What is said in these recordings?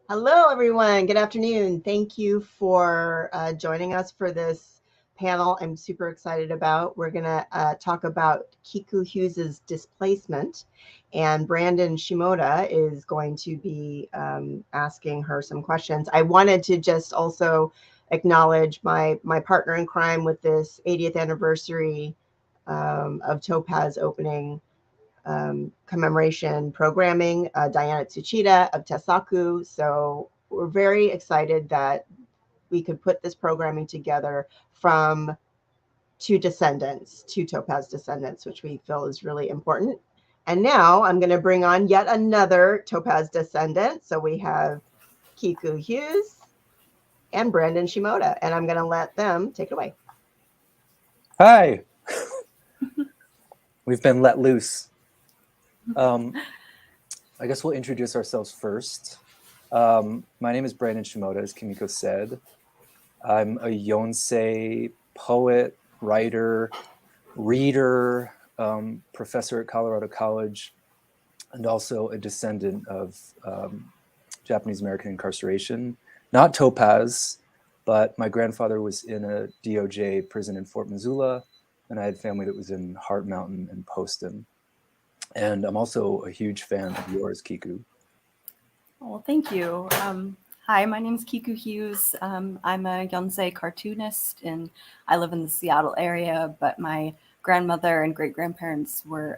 Hello, everyone. Good afternoon. Thank you for joining us for this panel I'm super excited about. We're going to talk about Kiku Hughes's Displacement, and Brandon Shimoda is going to be asking her some questions. I wanted to just also acknowledge my partner in crime with this 80th anniversary of Topaz opening commemoration programming, Diana Tsuchida of Tesaku. So we're very excited that we could put this programming together from two descendants, two Topaz descendants, which we feel is really important. And now I'm going to bring on yet another Topaz descendant. So we have Kiku Hughes and Brandon Shimoda, and I'm going to let them take it away. Hi. We've been let loose. I guess we'll introduce ourselves first. My name is Brandon Shimoda, as Kimiko said. I'm a yonsei poet, writer, reader, professor at Colorado College, and also a descendant of Japanese American incarceration. Not Topaz, but my grandfather was in a DOJ prison in Fort Missoula, and I had family that was in Heart Mountain and Poston. And I'm also a huge fan of yours, Kiku. Well, thank you. Hi, my name is Kiku Hughes. I'm a yonsei cartoonist, and I live in the Seattle area, but my grandmother and great-grandparents were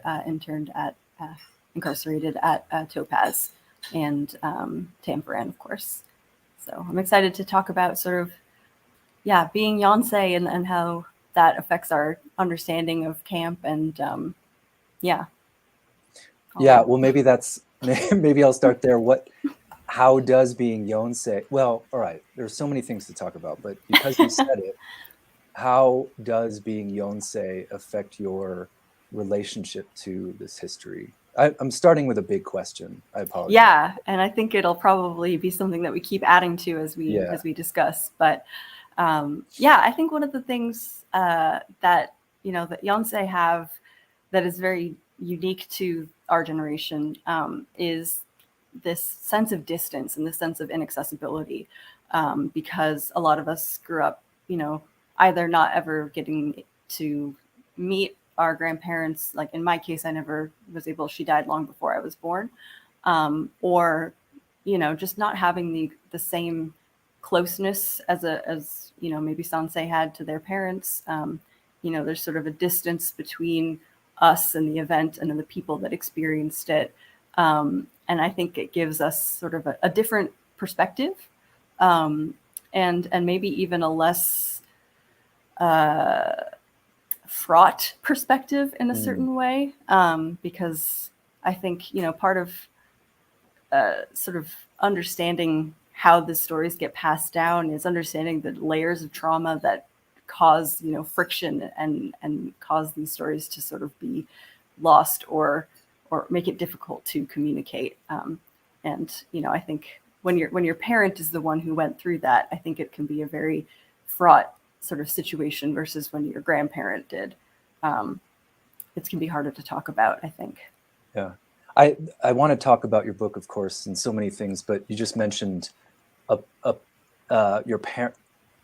incarcerated at Topaz and Tamparan, of course. So I'm excited to talk about sort of, being yonsei and how that affects our understanding of camp and, Well, maybe I'll start there. How does being yonsei? Well, all right, there's so many things to talk about, but because you said it, how does being yonsei affect your relationship to this history? I'm starting with a big question. I apologize. Yeah, and I think it'll probably be something that we keep adding to as we discuss. But I think one of the things that that yonsei have that is very unique to our generation is this sense of distance and this sense of inaccessibility, because a lot of us grew up, either not ever getting to meet our grandparents. Like in my case, I never was able. She died long before I was born, or just not having the same closeness as maybe Sansei had to their parents. There's sort of a distance between us and the event and then the people that experienced it. And I think it gives us sort of a different perspective, and maybe even a less fraught perspective in a certain way, because I think part of sort of understanding how the stories get passed down is understanding the layers of trauma that cause friction and cause these stories to sort of be lost or make it difficult to communicate. I think when your parent is the one who went through that, I think it can be a very fraught sort of situation versus when your grandparent did. It can be harder to talk about, I think. Yeah. I want to talk about your book, of course, and so many things, but you just mentioned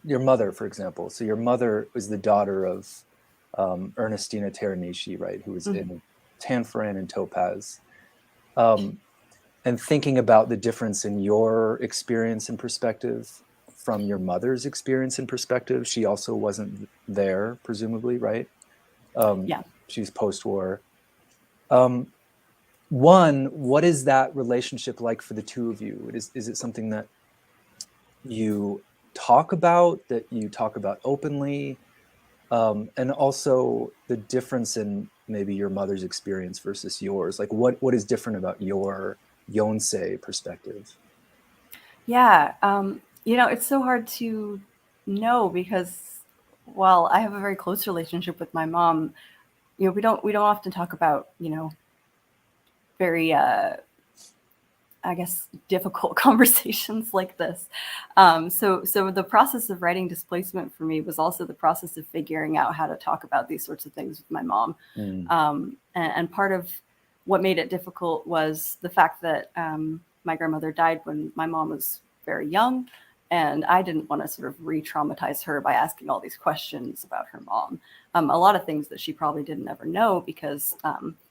your mother, for example. So your mother was the daughter of Ernestina Teranishi, right, who was in Tanforan and Topaz. And thinking about the difference in your experience and perspective from your mother's experience and perspective, she also wasn't there, presumably, right? She's post-war. One, what is that relationship like for the two of you? Is it something that you talk about openly? And also the difference in maybe your mother's experience versus yours. Like what is different about your yonsei perspective? Yeah. It's so hard to know because while I have a very close relationship with my mom, we don't often talk about, very I guess difficult conversations like this. So the process of writing Displacement for me was also the process of figuring out how to talk about these sorts of things with my mom. And part of what made it difficult was the fact that my grandmother died when my mom was very young, and I didn't want to sort of re-traumatize her by asking all these questions about her mom. A lot of things that she probably didn't ever know, because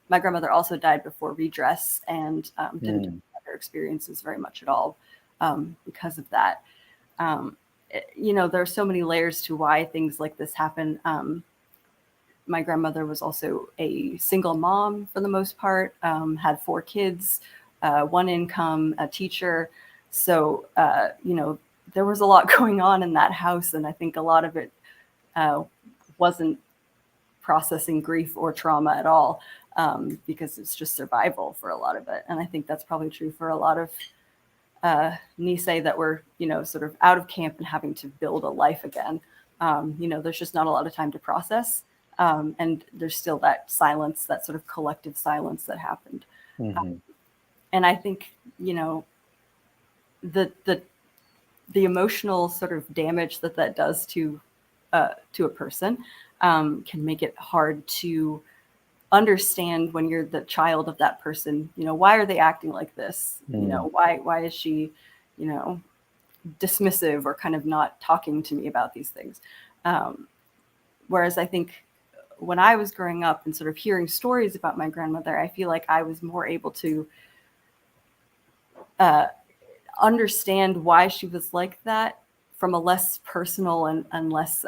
my grandmother also died before redress, and didn't have her experiences very much at all because of that. There are so many layers to why things like this happen. My grandmother was also a single mom for the most part, had 4 kids, 1 income, a teacher. So, there was a lot going on in that house. And I think a lot of it wasn't processing grief or trauma at all, because it's just survival for a lot of it. And I think that's probably true for a lot of Nisei that were, sort of out of camp and having to build a life again. There's just not a lot of time to process. And there's still that silence, that sort of collective silence that happened. And I think, the emotional sort of damage that does to a person can make it hard to understand when you're the child of that person. Why are they acting like this? Why is she, dismissive or kind of not talking to me about these things? Whereas I think when I was growing up and sort of hearing stories about my grandmother, I feel like I was more able to understand why she was like that from a less personal and less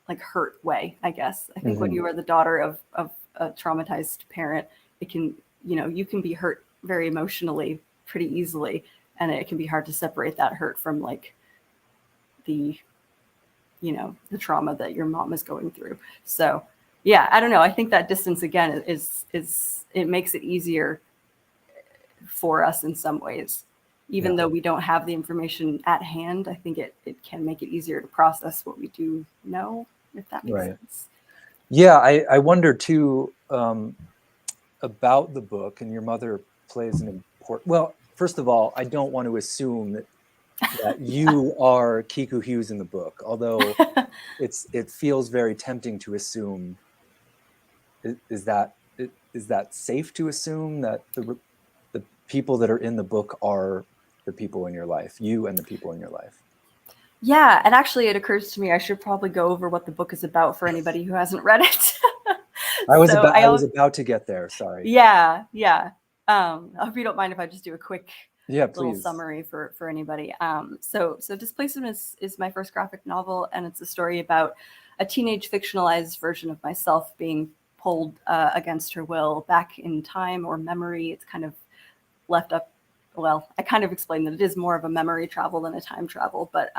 like hurt way, I guess. I think when you are the daughter of a traumatized parent, it can, you can be hurt very emotionally pretty easily. And it can be hard to separate that hurt from like the trauma that your mom is going through. So yeah, I don't know. I think that distance again is it makes it easier for us in some ways, even though we don't have the information at hand. I think it can make it easier to process what we do know, if that makes sense. Yeah, I wonder too about the book, and your mother plays an important. Well, first of all, I don't want to assume that you are Kiku Hughes in the book, although it feels very tempting to assume. Is that safe to assume that the people that are in the book are the people in your life, you and the people in your life? Yeah, and actually it occurs to me I should probably go over what the book is about for anybody who hasn't read it. I was about to get there, sorry. Yeah. I hope you don't mind if I just do a quick little please. summary for anybody. So Displacement is my first graphic novel, and it's a story about a teenage fictionalized version of myself being pulled against her will back in time or memory. It's kind of left up. Well, I kind of explained that it is more of a memory travel than a time travel, but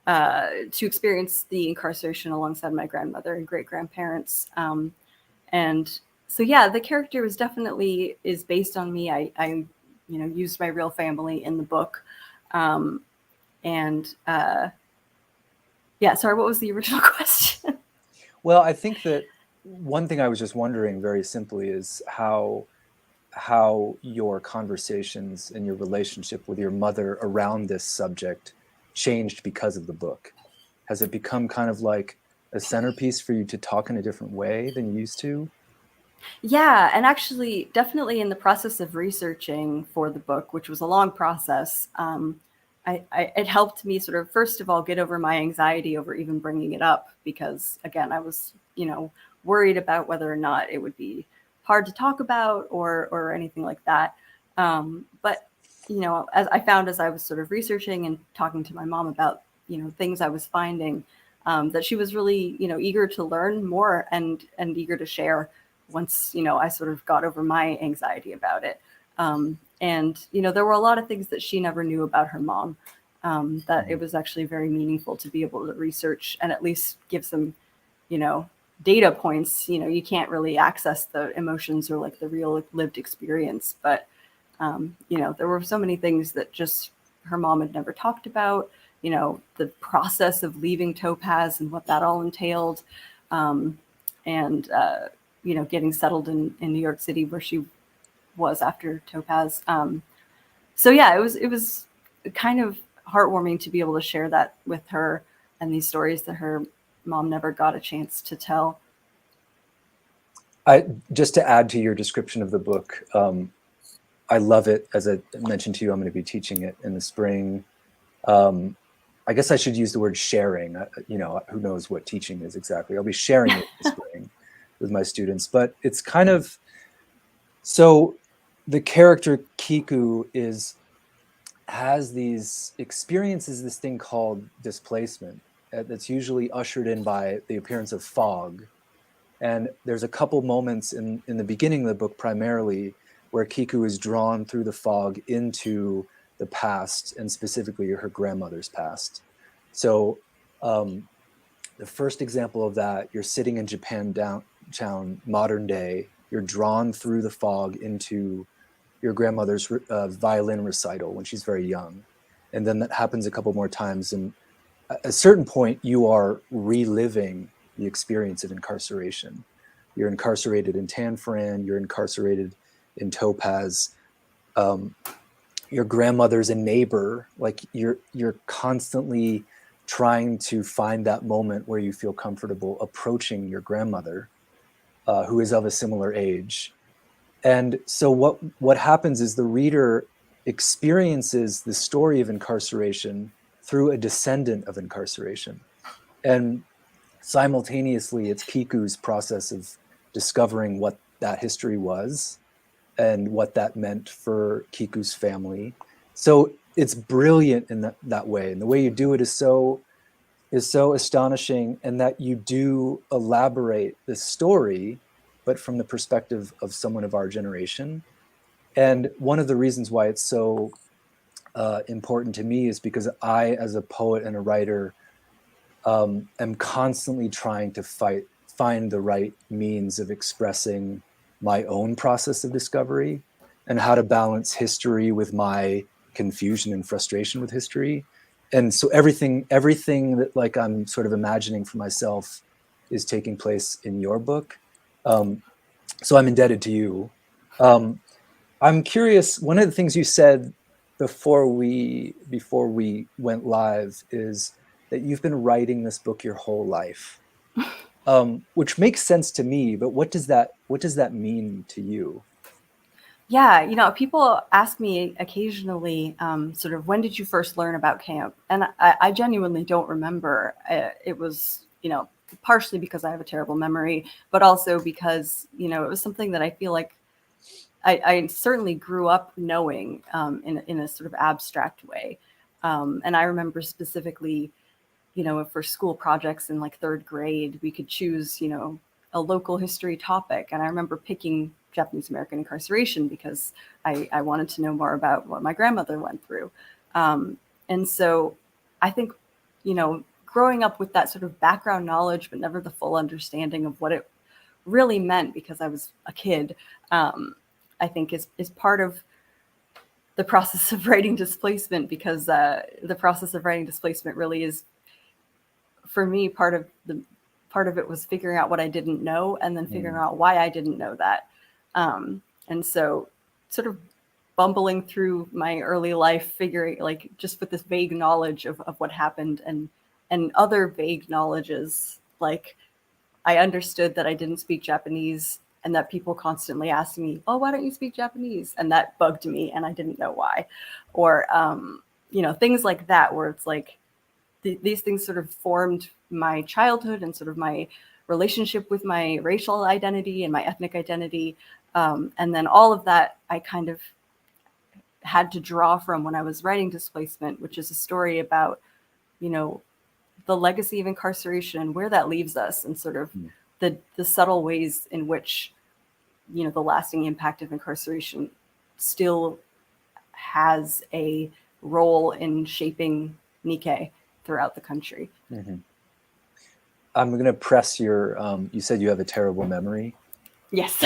to experience the incarceration alongside my grandmother and great grandparents. And so, yeah, the character is based on me. I used my real family in the book. Sorry, what was the original question? Well, I think that one thing I was just wondering very simply is how your conversations and your relationship with your mother around this subject changed because of the book. Has it become kind of like a centerpiece for you to talk in a different way than you used to? Yeah, and actually, definitely in the process of researching for the book, which was a long process, it helped me sort of, first of all, get over my anxiety over even bringing it up, because again, I was, worried about whether or not it would be hard to talk about or anything like that. But as I found as I was sort of researching and talking to my mom about things I was finding, that she was really eager to learn more and eager to share once I sort of got over my anxiety about it. And there were a lot of things that she never knew about her mom, that it was actually very meaningful to be able to research and at least give some data points. You can't really access the emotions or like the real lived experience, but there were so many things that just her mom had never talked about, the process of leaving Topaz and what that all entailed, and getting settled in New York City where she was after Topaz. So yeah, it was kind of heartwarming to be able to share that with her and these stories that her mom never got a chance to tell. Just to add to your description of the book, I love it. As I mentioned to you, I'm going to be teaching it in the spring. I guess I should use the word sharing. You know, who knows what teaching is exactly. I'll be sharing it in the spring with my students. But it's kind of, so the character Kiku has these experiences, this thing called displacement that's usually ushered in by the appearance of fog. And there's a couple moments in the beginning of the book primarily where Kiku is drawn through the fog into the past, and specifically her grandmother's past. So the first example of that, you're sitting in Japan downtown, modern day, you're drawn through the fog into your grandmother's violin recital when she's very young. And then that happens a couple more times. And at a certain point, you are reliving the experience of incarceration. You're incarcerated in Tanforan, you're incarcerated in Topaz. Your grandmother's a neighbor. Like you're constantly trying to find that moment where you feel comfortable approaching your grandmother, who is of a similar age. And so what happens is the reader experiences the story of incarceration through a descendant of incarceration. And simultaneously, it's Kiku's process of discovering what that history was and what that meant for Kiku's family. So it's brilliant in that way. And the way you do it is so astonishing, and that you do elaborate the story, but from the perspective of someone of our generation. And one of the reasons why it's so important to me is because I, as a poet and a writer, am constantly trying to find the right means of expressing my own process of discovery and how to balance history with my confusion and frustration with history. And so everything that like I'm sort of imagining for myself is taking place in your book. So I'm indebted to you. I'm curious, one of the things you said before we went live is that you've been writing this book your whole life, which makes sense to me. But what does that mean to you? Yeah, you know, people ask me occasionally, sort of, when did you first learn about camp? And I genuinely don't remember. It was, you know, partially because I have a terrible memory, but also because, you know, it was something that I feel like I certainly grew up knowing in a sort of abstract way. And I remember specifically, you know, for school projects in like third grade, we could choose, you know, a local history topic. And I remember picking Japanese American incarceration because I wanted to know more about what my grandmother went through. And so I think, you know, growing up with that sort of background knowledge, but never the full understanding of what it really meant because I was a kid, I think is part of the process of writing Displacement, because the process of writing Displacement really is, for me, part of it was figuring out what I didn't know and then figuring out why I didn't know that. And so sort of bumbling through my early life, figuring, like, just with this vague knowledge of what happened and other vague knowledges. Like, I understood that I didn't speak Japanese and that people constantly asked me, oh, why don't you speak Japanese? And that bugged me and I didn't know why. Or, you know, things like that, where it's like, these things sort of formed my childhood and sort of my relationship with my racial identity and my ethnic identity. And then all of that I kind of had to draw from when I was writing Displacement, which is a story about, you know, the legacy of incarceration and where that leaves us, and sort of the subtle ways in which, you know, the lasting impact of incarceration still has a role in shaping Nikkei throughout the country. Mm-hmm. I'm going to press your, you said you have a terrible memory. Yes.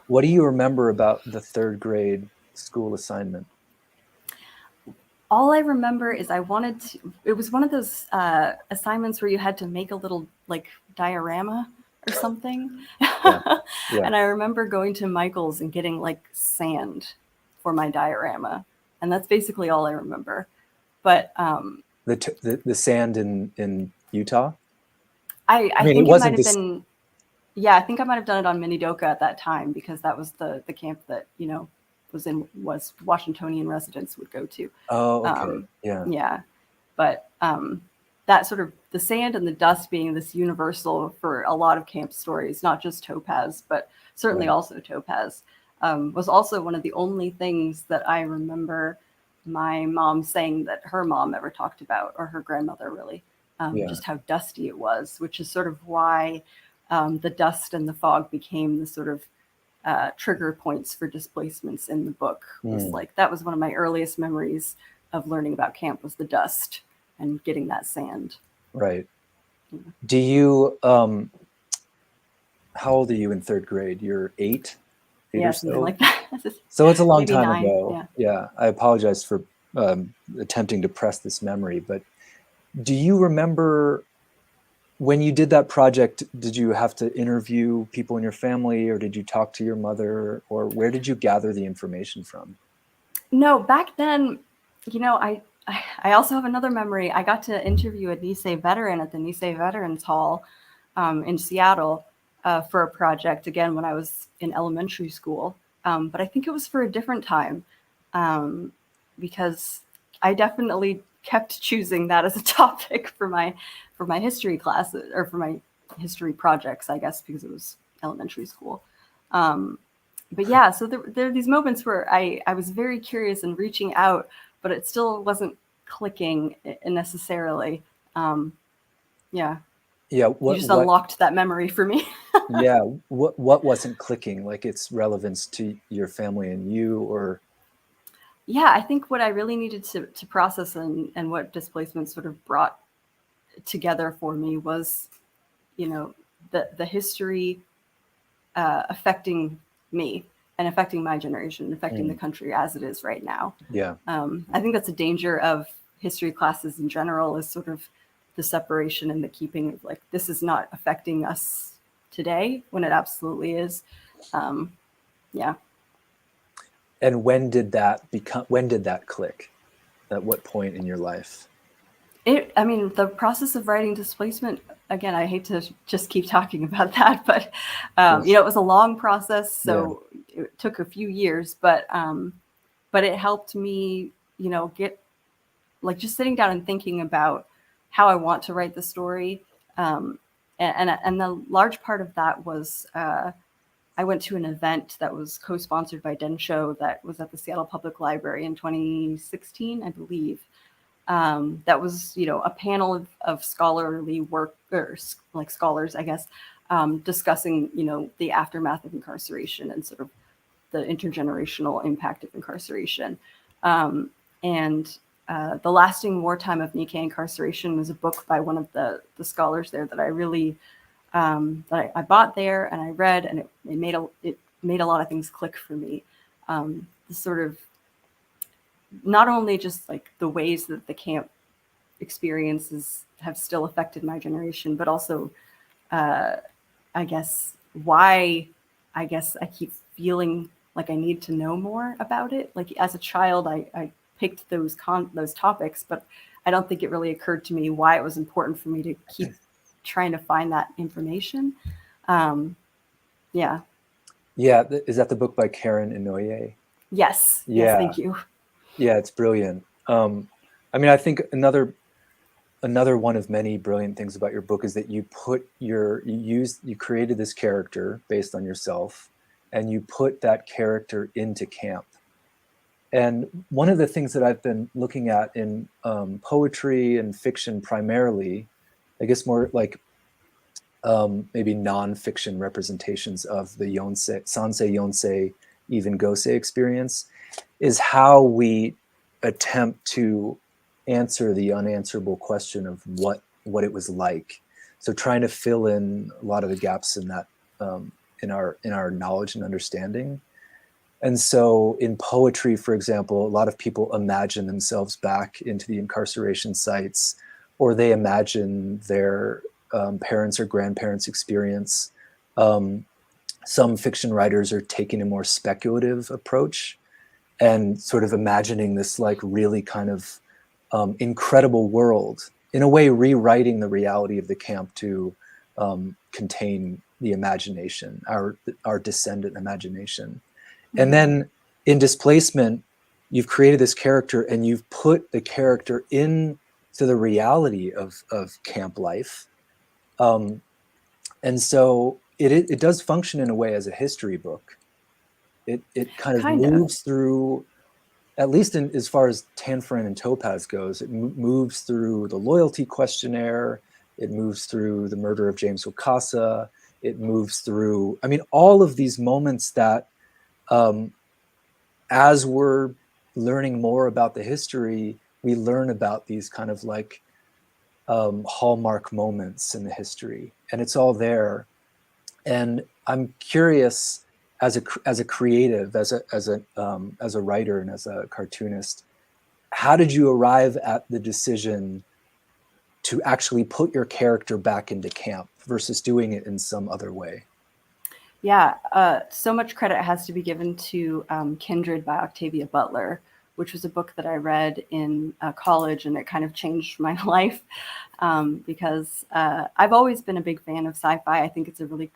What do you remember about the third grade school assignment? All I remember is it was one of those assignments where you had to make a little like diorama or something. Yeah. Yeah. And I remember going to Michael's and getting like sand for my diorama. And that's basically all I remember. But the sand in Utah? I mean, think it might have been, yeah, I think I might have done it on Minidoka at that time, because that was the camp that, you know, was Washingtonian residents would go to. Oh, okay. Yeah. But that sort of the sand and the dust being this universal for a lot of camp stories, not just Topaz, but certainly also Topaz, was also one of the only things that I remember my mom saying that her mom ever talked about, or her grandmother really, just how dusty it was, which is sort of why the dust and the fog became the sort of trigger points for displacements in the book. Was like, that was one of my earliest memories of learning about camp, was the dust and getting that sand. Right. Do you, how old are you in third grade? You're eight Yeah, or something so? like that. So it's a long Maybe time 9, ago. Yeah. I apologize for attempting to press this memory, but do you remember when you did that project, did you have to interview people in your family, or did you talk to your mother, or where did you gather the information from? No, back then, you know, I also have another memory. I got to interview a Nisei veteran at the Nisei Veterans Hall in Seattle for a project, again, when I was in elementary school. But I think it was for a different time because I definitely kept choosing that as a topic for my history classes, or for my history projects, I guess, because it was elementary school. But yeah, so there are these moments where I was very curious and reaching out, but it still wasn't clicking necessarily. Yeah. Yeah. You just unlocked that memory for me. Yeah. What wasn't clicking, like its relevance to your family and you, or? Yeah, I think what I really needed to process and what displacement sort of brought together for me was, you know, the history affecting me and affecting my generation, affecting the country as it is right now. Yeah. I think that's a danger of history classes in general, is sort of the separation and the keeping of like, this is not affecting us today, when it absolutely is. Yeah. And when did that click? At what point in your life? I mean, the process of writing Displacement, again, I hate to just keep talking about that, but, you know, it was a long process, so it took a few years, but it helped me, you know, get, like, just sitting down and thinking about how I want to write the story. And the large part of that was I went to an event that was co-sponsored by Densho that was at the Seattle Public Library in 2016, I believe. That was, you know, a panel of scholarly work, or like scholars, I guess, discussing, you know, the aftermath of incarceration and sort of the intergenerational impact of incarceration. And The Lasting Wartime of Nikkei Incarceration was a book by one of the scholars there that I really, that I bought there and I read, and it made a lot of things click for me. The sort of, not only just like the ways that the camp experiences have still affected my generation, but also, I guess, why I keep feeling like I need to know more about it. Like as a child, I picked those topics, but I don't think it really occurred to me why it was important for me to keep trying to find that information. Yeah. Yeah. Is that the book by Karen Inouye? Yes. Yeah. Yes. Thank you. Yeah, it's brilliant. I mean, I think another one of many brilliant things about your book is that you created this character based on yourself, and you put that character into camp. And one of the things that I've been looking at in poetry and fiction primarily, I guess more like maybe non-fiction representations of the yonsei, sansei, yonsei, even gosei experience, is how we attempt to answer the unanswerable question of what it was like. So trying to fill in a lot of the gaps in that, in our knowledge and understanding. And so in poetry, for example, a lot of people imagine themselves back into the incarceration sites, or they imagine their parents or grandparents' experience. Some fiction writers are taking a more speculative approach and sort of imagining this like really kind of incredible world, in a way rewriting the reality of the camp to contain the imagination, our descendant imagination. And then in Displacement, you've created this character and you've put the character into the reality of camp life. And so it does function in a way as a history book. It kind of moves through, at least as far as Tanforan and Topaz goes, it moves through the loyalty questionnaire, it moves through the murder of James Wakasa, it moves through, I mean, all of these moments that, as we're learning more about the history, we learn about these kind of like hallmark moments in the history, and it's all there. And I'm curious, as a creative, as a writer and as a cartoonist, how did you arrive at the decision to actually put your character back into camp versus doing it in some other way? Yeah, so much credit has to be given to Kindred by Octavia Butler, which was a book that I read in college, and it kind of changed my life because I've always been a big fan of sci-fi. I think it's a really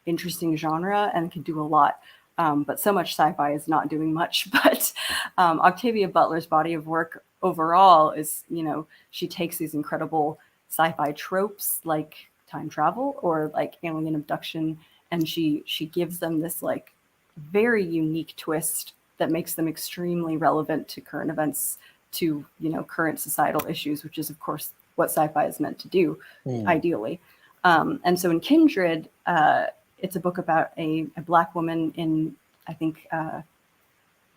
interesting genre and can do a lot, but so much sci-fi is not doing much. But Octavia Butler's body of work overall is, you know, she takes these incredible sci-fi tropes like time travel or like alien abduction, and she gives them this like very unique twist that makes them extremely relevant to current events, to, you know, current societal issues, which is of course what sci-fi is meant to do, ideally. And so in Kindred, it's a book about a Black woman in, I think,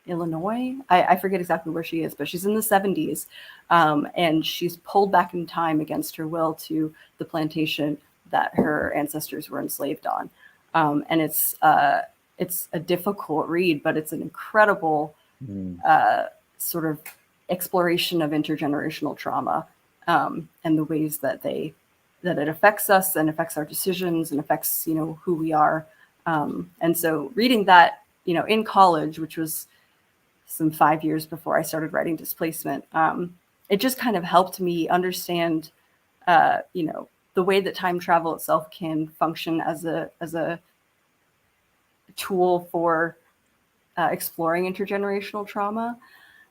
Illinois. I forget exactly where she is, but she's in the 70s. And she's pulled back in time against her will to the plantation that her ancestors were enslaved on. And it's a difficult read, but it's an incredible sort of exploration of intergenerational trauma and the ways that it affects us and affects our decisions and affects, you know, who we are. And so reading that, you know, in college, which was some 5 years before I started writing Displacement, it just kind of helped me understand, you know, the way that time travel itself can function as a tool for exploring intergenerational trauma.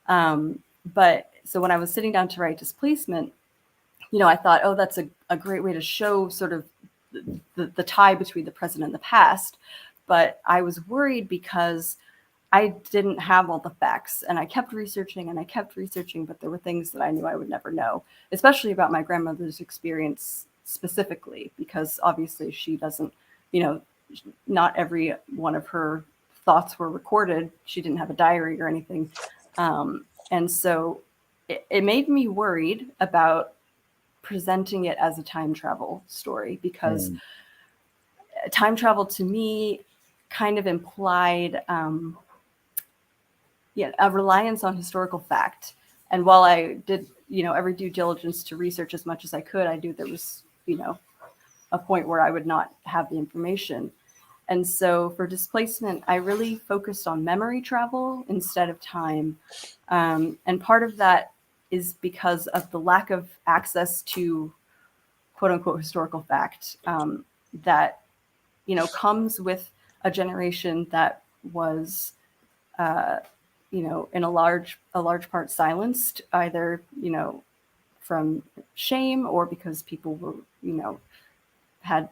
But so when I was sitting down to write Displacement, you know, I thought, oh, that's a great way to show sort of the tie between the present and the past. But I was worried because I didn't have all the facts, and I kept researching and I kept researching, but there were things that I knew I would never know, especially about my grandmother's experience specifically, because obviously she doesn't, you know, not every one of her thoughts were recorded. She didn't have a diary or anything. And so it made me worried about presenting it as a time travel story, because time travel to me kind of implied a reliance on historical fact. And while I did, you know, every due diligence to research as much as I could, I knew there was, you know, a point where I would not have the information. And so for Displacement, I really focused on memory travel instead of time. And part of that is because of the lack of access to quote unquote historical fact that, you know, comes with a generation that was, you know, in a large part silenced, either, you know, from shame or because people were, you know, had,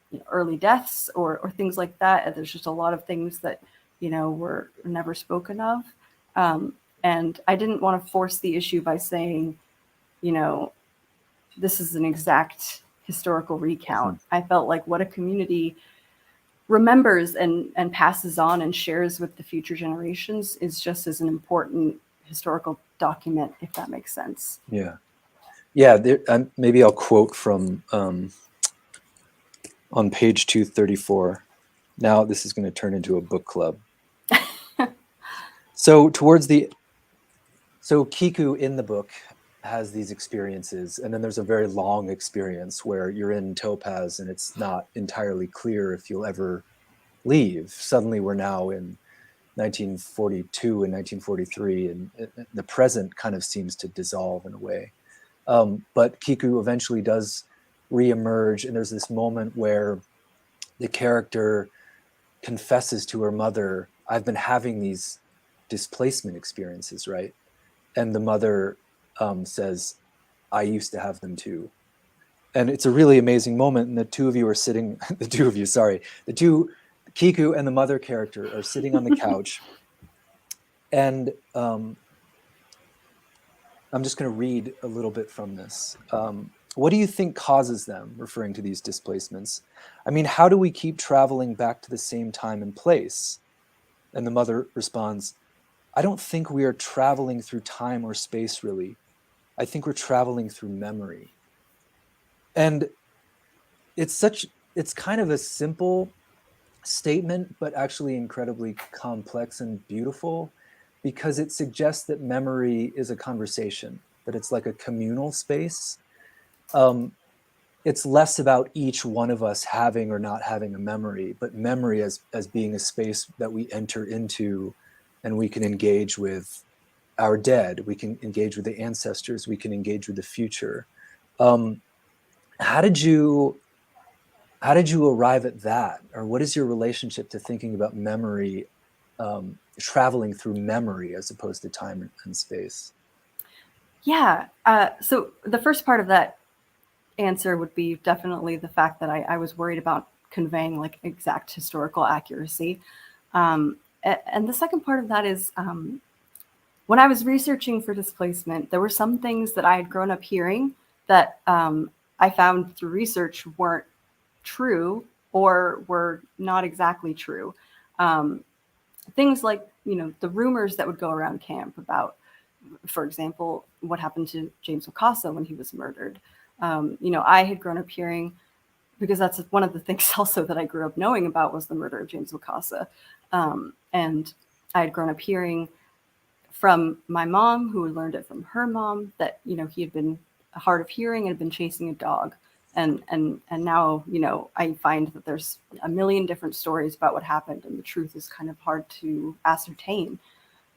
you know, early deaths or things like that. And there's just a lot of things that, you know, were never spoken of. And I didn't want to force the issue by saying, you know, this is an exact historical recount. I felt like what a community remembers and passes on and shares with the future generations is just as an important historical document, if that makes sense. Yeah. Yeah. Maybe I'll quote from on page 234. Now this is going to turn into a book club. So Kiku in the book has these experiences, and then there's a very long experience where you're in Topaz and it's not entirely clear if you'll ever leave. Suddenly we're now in 1942 and 1943, and the present kind of seems to dissolve in a way. But Kiku eventually does reemerge, and there's this moment where the character confesses to her mother, I've been having these displacement experiences, right? And the mother says, I used to have them too. And it's a really amazing moment. And the two, Kiku and the mother character are sitting on the couch. And I'm just going to read a little bit from this. What do you think causes them, referring to these displacements? I mean, how do we keep traveling back to the same time and place? And the mother responds, I don't think we are traveling through time or space, really. I think we're traveling through memory. And it's kind of a simple statement, but actually incredibly complex and beautiful, because it suggests that memory is a conversation, that it's like a communal space. It's less about each one of us having or not having a memory, but memory as being a space that we enter into, and we can engage with our dead, we can engage with the ancestors, we can engage with the future. How did you arrive at that? Or what is your relationship to thinking about memory, traveling through memory as opposed to time and space? Yeah. So the first part of that answer would be definitely the fact that I was worried about conveying like exact historical accuracy. And the second part of that is when I was researching for displacement, there were some things that I had grown up hearing that I found through research weren't true or were not exactly true. Things like, the rumors that would go around camp about, for example, what happened to James Wakasa when he was murdered. I had grown up hearing, because that's one of the things also that I grew up knowing about was the murder of James Wakasa. And I had grown up hearing from my mom, who had learned it from her mom, that, he had been hard of hearing and had been chasing a dog. And now, I find that there's a million different stories about what happened, and the truth is kind of hard to ascertain.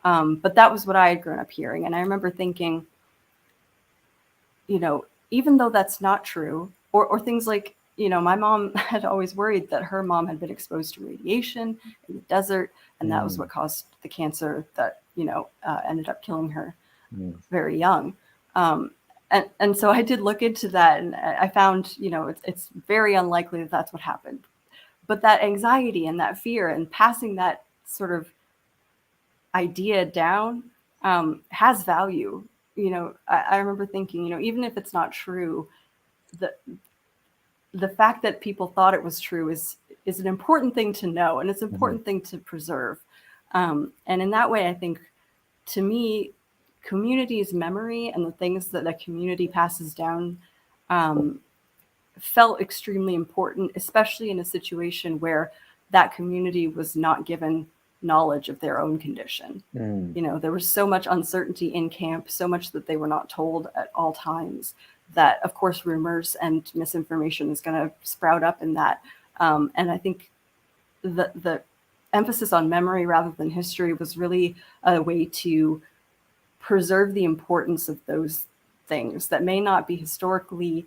But that was what I had grown up hearing. And I remember thinking, even though that's not true, or things like, my mom had always worried that her mom had been exposed to radiation in the desert, and that was what caused the cancer that, ended up killing her very young. And so I did look into that, and I found, it's very unlikely that that's what happened. But that anxiety and that fear and passing that sort of idea down has value. I remember thinking, even if it's not true, the fact that people thought it was true is an important thing to know, and it's an important thing to preserve. And in that way, I think, to me, community's memory and the things that a community passes down felt extremely important, especially in a situation where that community was not given knowledge of their own condition. There was so much uncertainty in camp, so much that they were not told at all times, that of course rumors and misinformation is going to sprout up in that. And I think the emphasis on memory rather than history was really a way to preserve the importance of those things that may not be historically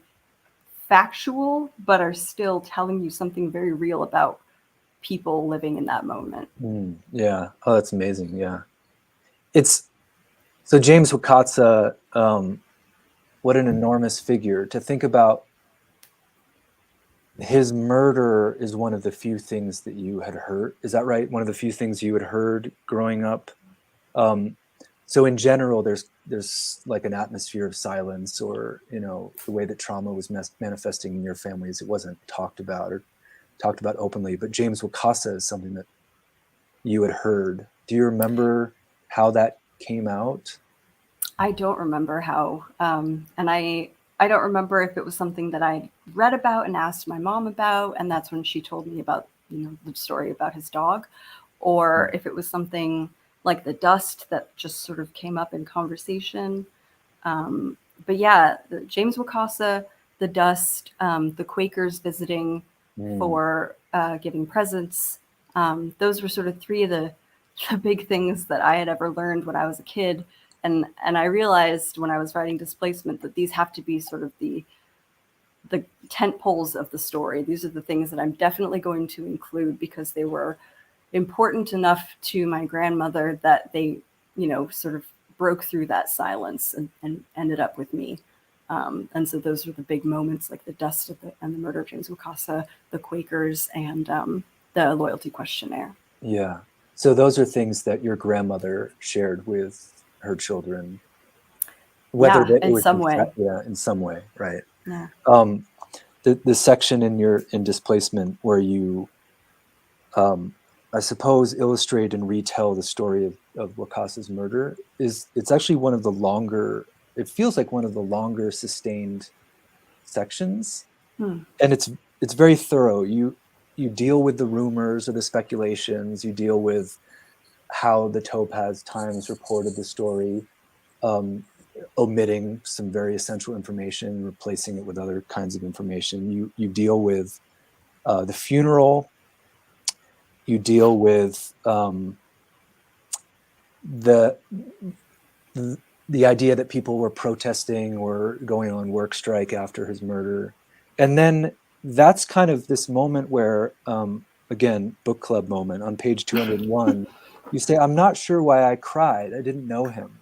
factual, but are still telling you something very real about people living in that moment. Yeah. Oh, that's amazing. Yeah. So James Wakasa, what an enormous figure. To think about his murder is one of the few things that you had heard. Is that right? One of the few things you had heard growing up. So in general, there's like an atmosphere of silence, or, the way that trauma was manifesting in your families, it wasn't talked about openly. But James Wakasa is something that you had heard. Do you remember how that came out? I don't remember how, and I don't remember if it was something that I read about and asked my mom about, and that's when she told me about, the story about his dog, or if it was something like the dust that just sort of came up in conversation. But yeah, James Wakasa, the dust, the Quakers visiting for giving presents. Those were sort of three of the big things that I had ever learned when I was a kid. And I realized when I was writing Displacement that these have to be sort of the tent poles of the story. These are the things that I'm definitely going to include because they were important enough to my grandmother that they, sort of broke through that silence and ended up with me. And so those were the big moments, like the dust and the murder of James Wakasa, the Quakers, and the loyalty questionnaire. Yeah. So those are things that your grandmother shared with her children. Whether in some way. Yeah, in some way, right. Yeah. The section in Displacement where you, I suppose, illustrate and retell the story of Wakasa's murder it's actually one of the longer, it feels like one of the longer sustained sections. And it's very thorough. You deal with the rumors or the speculations, you deal with how the Topaz Times reported the story, omitting some very essential information, replacing it with other kinds of information. You deal with the funeral. You deal with the idea that people were protesting or going on work strike after his murder. And then that's kind of this moment where, again, book club moment on page 201, you say, I'm not sure why I cried. I didn't know him.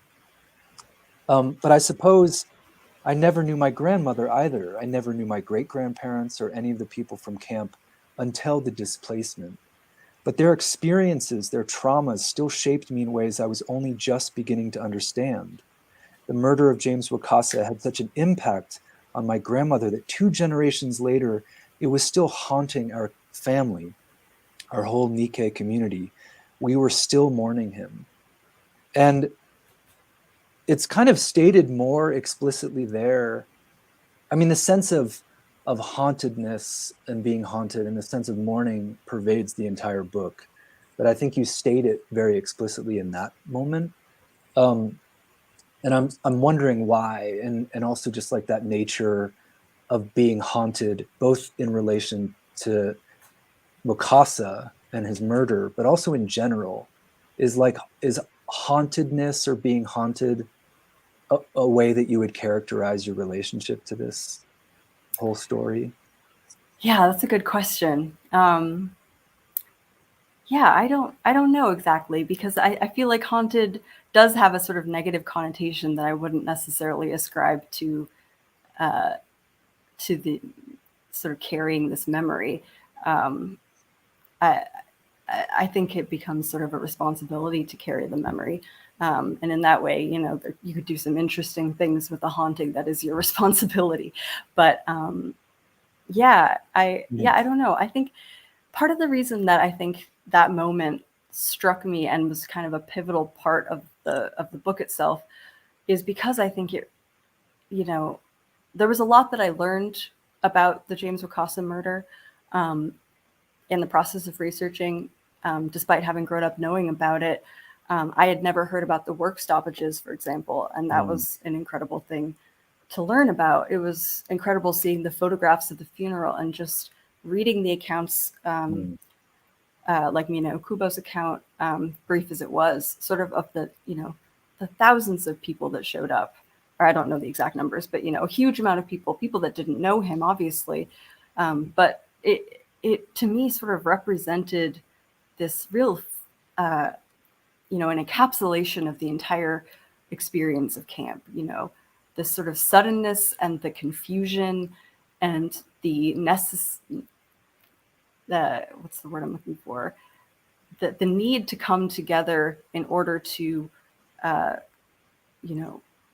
But I suppose I never knew my grandmother either. I never knew my great-grandparents or any of the people from camp until the displacement. But their experiences, their traumas still shaped me in ways I was only just beginning to understand. The murder of James Wakasa had such an impact on my grandmother that 2 generations later, it was still haunting our family, our whole Nikkei community. We were still mourning him. And it's kind of stated more explicitly there. I mean, the sense of hauntedness and being haunted and the sense of mourning pervades the entire book. But I think you state it very explicitly in that moment. And I'm wondering why, and also just like that nature of being haunted, both in relation to Wakasa and his murder, but also in general, is hauntedness or being haunted a way that you would characterize your relationship to this whole story? Yeah, that's a good question. Yeah, I don't know exactly, because I feel like haunted does have a sort of negative connotation that I wouldn't necessarily ascribe to the sort of carrying this memory. I think it becomes sort of a responsibility to carry the memory. And in that way, you could do some interesting things with the haunting that is your responsibility. But I don't know. I think part of the reason that I think that moment struck me and was kind of a pivotal part of the book itself is because I think it, there was a lot that I learned about the James Wakasa murder in the process of researching, despite having grown up knowing about it. I had never heard about the work stoppages, for example, and that was an incredible thing to learn about. It was incredible seeing the photographs of the funeral and just reading the accounts, like Mina Okubo's account, brief as it was, sort of the thousands of people that showed up. Or I don't know the exact numbers, but a huge amount of people that didn't know him, obviously. But it to me sort of represented this real, an encapsulation of the entire experience of camp. This sort of suddenness and the confusion and the what's the word I'm looking for? The need to come together in order to,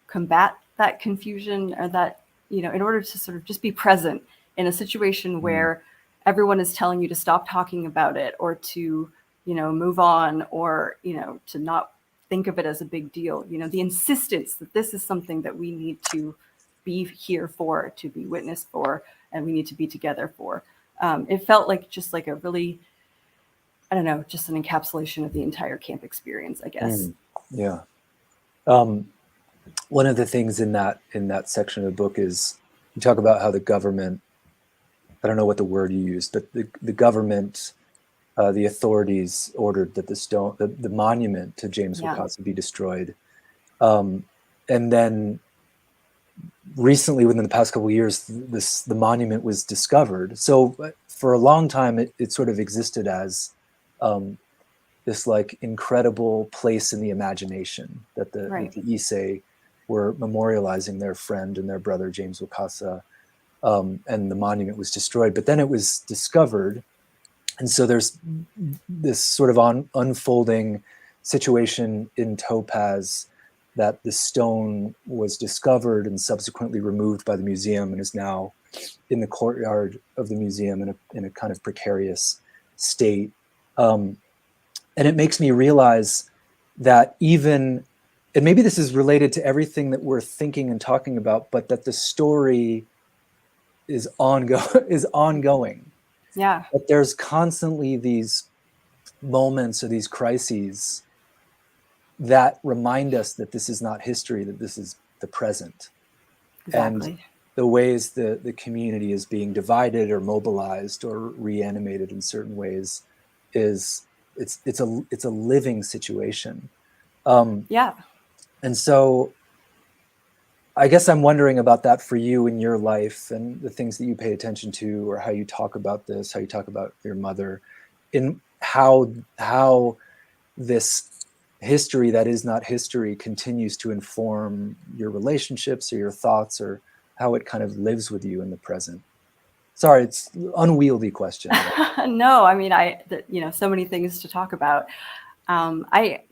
combat that confusion, or that, in order to sort of just be present in a situation where everyone is telling you to stop talking about it, or to, move on, or, to not think of it as a big deal. The insistence that this is something that we need to be here for, to be witnessed for, and we need to be together for. It felt like just like a really, I don't know, just an encapsulation of the entire camp experience, I guess. Yeah. One of the things in that section of the book is you talk about how the government, I don't know what the word you used, but the government, the authorities ordered that the monument to James Wakasa be destroyed. And then recently, within the past couple of years, the monument was discovered. So for a long time, it sort of existed as this like incredible place in the imagination that the Issei were memorializing their friend and their brother James Wakasa, and the monument was destroyed. But then it was discovered, and so there's this sort of unfolding situation in Topaz that the stone was discovered and subsequently removed by the museum and is now in the courtyard of the museum in a kind of precarious state. And it makes me realize that even, and maybe this is related to everything that we're thinking and talking about, but that the story is ongoing. Yeah. But there's constantly these moments or these crises that remind us that this is not history, that this is the present. Exactly. And the ways the community is being divided or mobilized or reanimated in certain ways is it's a living situation. Yeah. And so I guess I'm wondering about that for you in your life and the things that you pay attention to, or how you talk about this, how you talk about your mother, in how this history that is not history continues to inform your relationships or your thoughts, or how it kind of lives with you in the present. Sorry, it's an unwieldy question. No, I mean, so many things to talk about. It's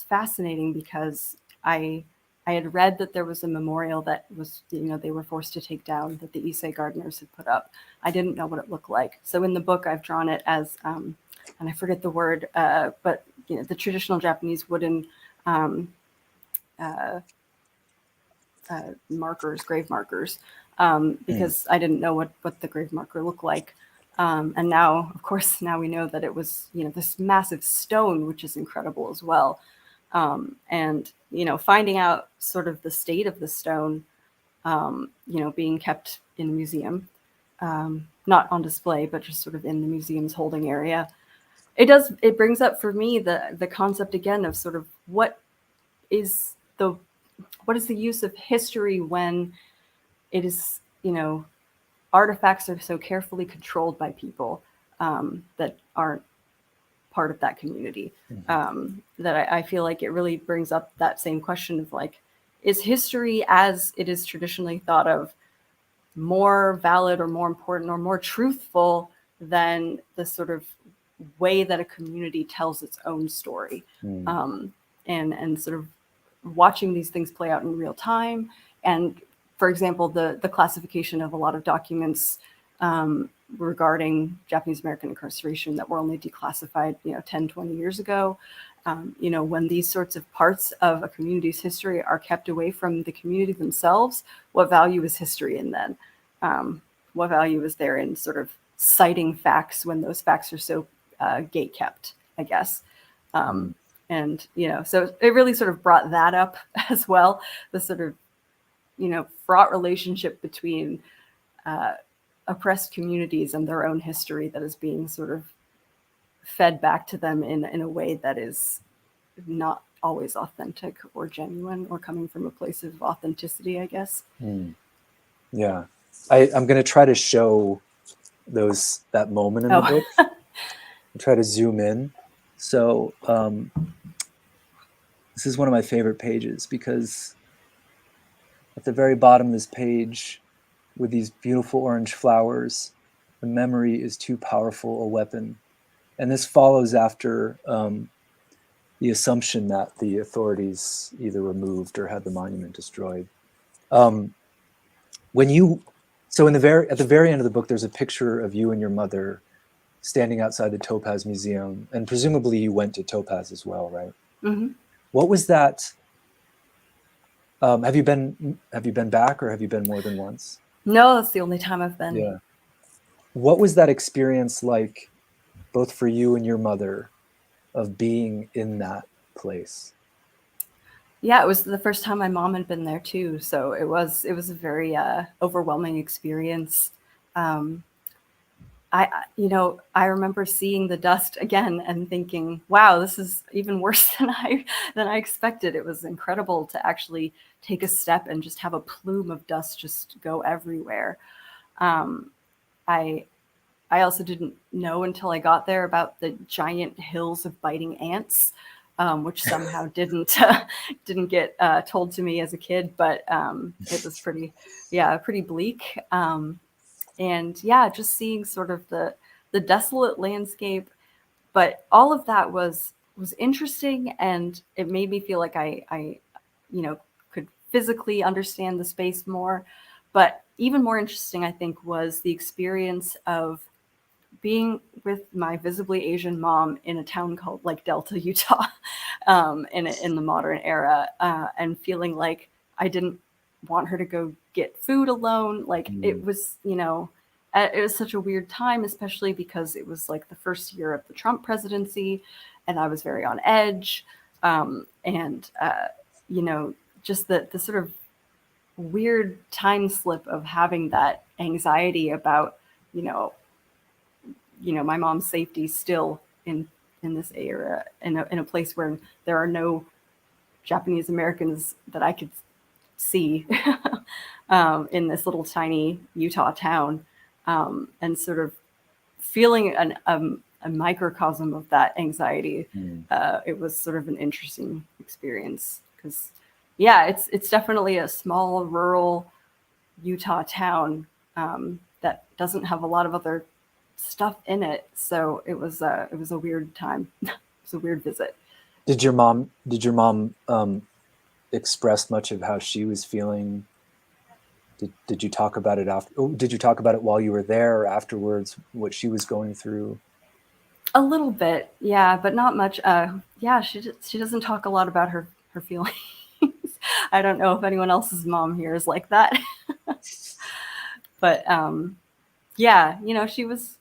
fascinating because I had read that there was a memorial that was, they were forced to take down, that the Issei gardeners had put up. I didn't know what it looked like. So in the book, I've drawn it as, and I forget the word, but the traditional Japanese wooden markers, grave markers, because I didn't know what the grave marker looked like. And now, of course, now we know that it was, this massive stone, which is incredible as well. And, finding out sort of the state of the stone, being kept in the museum, not on display, but just sort of in the museum's holding area. It brings up for me the concept again of sort of what is the use of history when it is, artifacts are so carefully controlled by people that aren't part of that community. That I feel like it really brings up that same question of like, is history as it is traditionally thought of more valid or more important or more truthful than the sort of way that a community tells its own story? And sort of watching these things play out in real time. And for example, the classification of a lot of documents regarding Japanese American incarceration that were only declassified, 10, 20 years ago. When these sorts of parts of a community's history are kept away from the community themselves, what value is history in then? What value is there in sort of citing facts when those facts are so gate kept, I guess? And, so it really sort of brought that up as well, the sort of, fraught relationship between oppressed communities and their own history that is being sort of fed back to them in a way that is not always authentic or genuine or coming from a place of authenticity, I guess. Yeah. I'm going to try to show that moment in the book. I'll try to zoom in. So this is one of my favorite pages, because at the very bottom of this page, with these beautiful orange flowers, the memory is too powerful a weapon. And this follows after the assumption that the authorities either removed or had the monument destroyed. At the very end of the book, there's a picture of you and your mother standing outside the Topaz Museum, and presumably you went to Topaz as well, right? Mm-hmm. What was that? Have you been back, or have you been more than once? No, that's the only time I've been. Yeah. What was that experience like, both for you and your mother, of being in that place? Yeah, it was the first time my mom had been there too, so it was a very overwhelming experience. I remember seeing the dust again and thinking, wow, this is even worse than I expected. It was incredible to actually take a step and just have a plume of dust just go everywhere. I I also didn't know until I got there about the giant hills of biting ants, which somehow didn't get told to me as a kid, but it was pretty bleak. And yeah, just seeing sort of the desolate landscape, but all of that was interesting, and it made me feel like I could physically understand the space more. But even more interesting, I think, was the experience of being with my visibly Asian mom in a town called like Delta, Utah, in the modern era, and feeling like I didn't want her to go get food alone. Like it was, it was such a weird time, especially because it was like the first year of the Trump presidency, and I was very on edge, and just the sort of weird time slip of having that anxiety about, my mom's safety still in this era, in a place where there are no Japanese Americans that I could see in this little tiny Utah town, and sort of feeling a microcosm of that anxiety. It was sort of an interesting experience because, yeah, it's definitely a small rural Utah town that doesn't have a lot of other stuff in it. So it was a weird time. It was a weird visit. Did your mom express much of how she was feeling? Did you talk about it after? Did you talk about it while you were there or afterwards? What she was going through? A little bit, yeah, but not much. Yeah, she doesn't talk a lot about her feelings. I don't know if anyone else's mom here is like that. But yeah, she was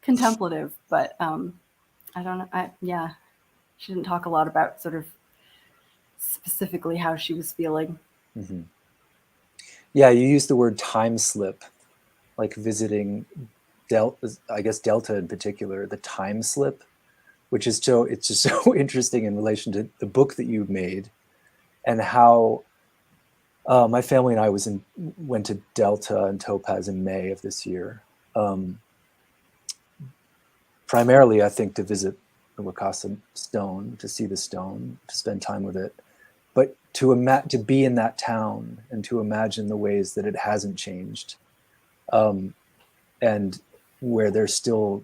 contemplative, but I don't know. She didn't talk a lot about sort of specifically how she was feeling. Mm-hmm. Yeah, you used the word time slip, like visiting Delta in particular, the time slip, which is it's just so interesting in relation to the book that you made, and how my family and I went to Delta and Topaz in May of this year. Primarily, I think, to visit the Wakasa stone, to see the stone, to spend time with it, but to be in that town and to imagine the ways that it hasn't changed, and where there's still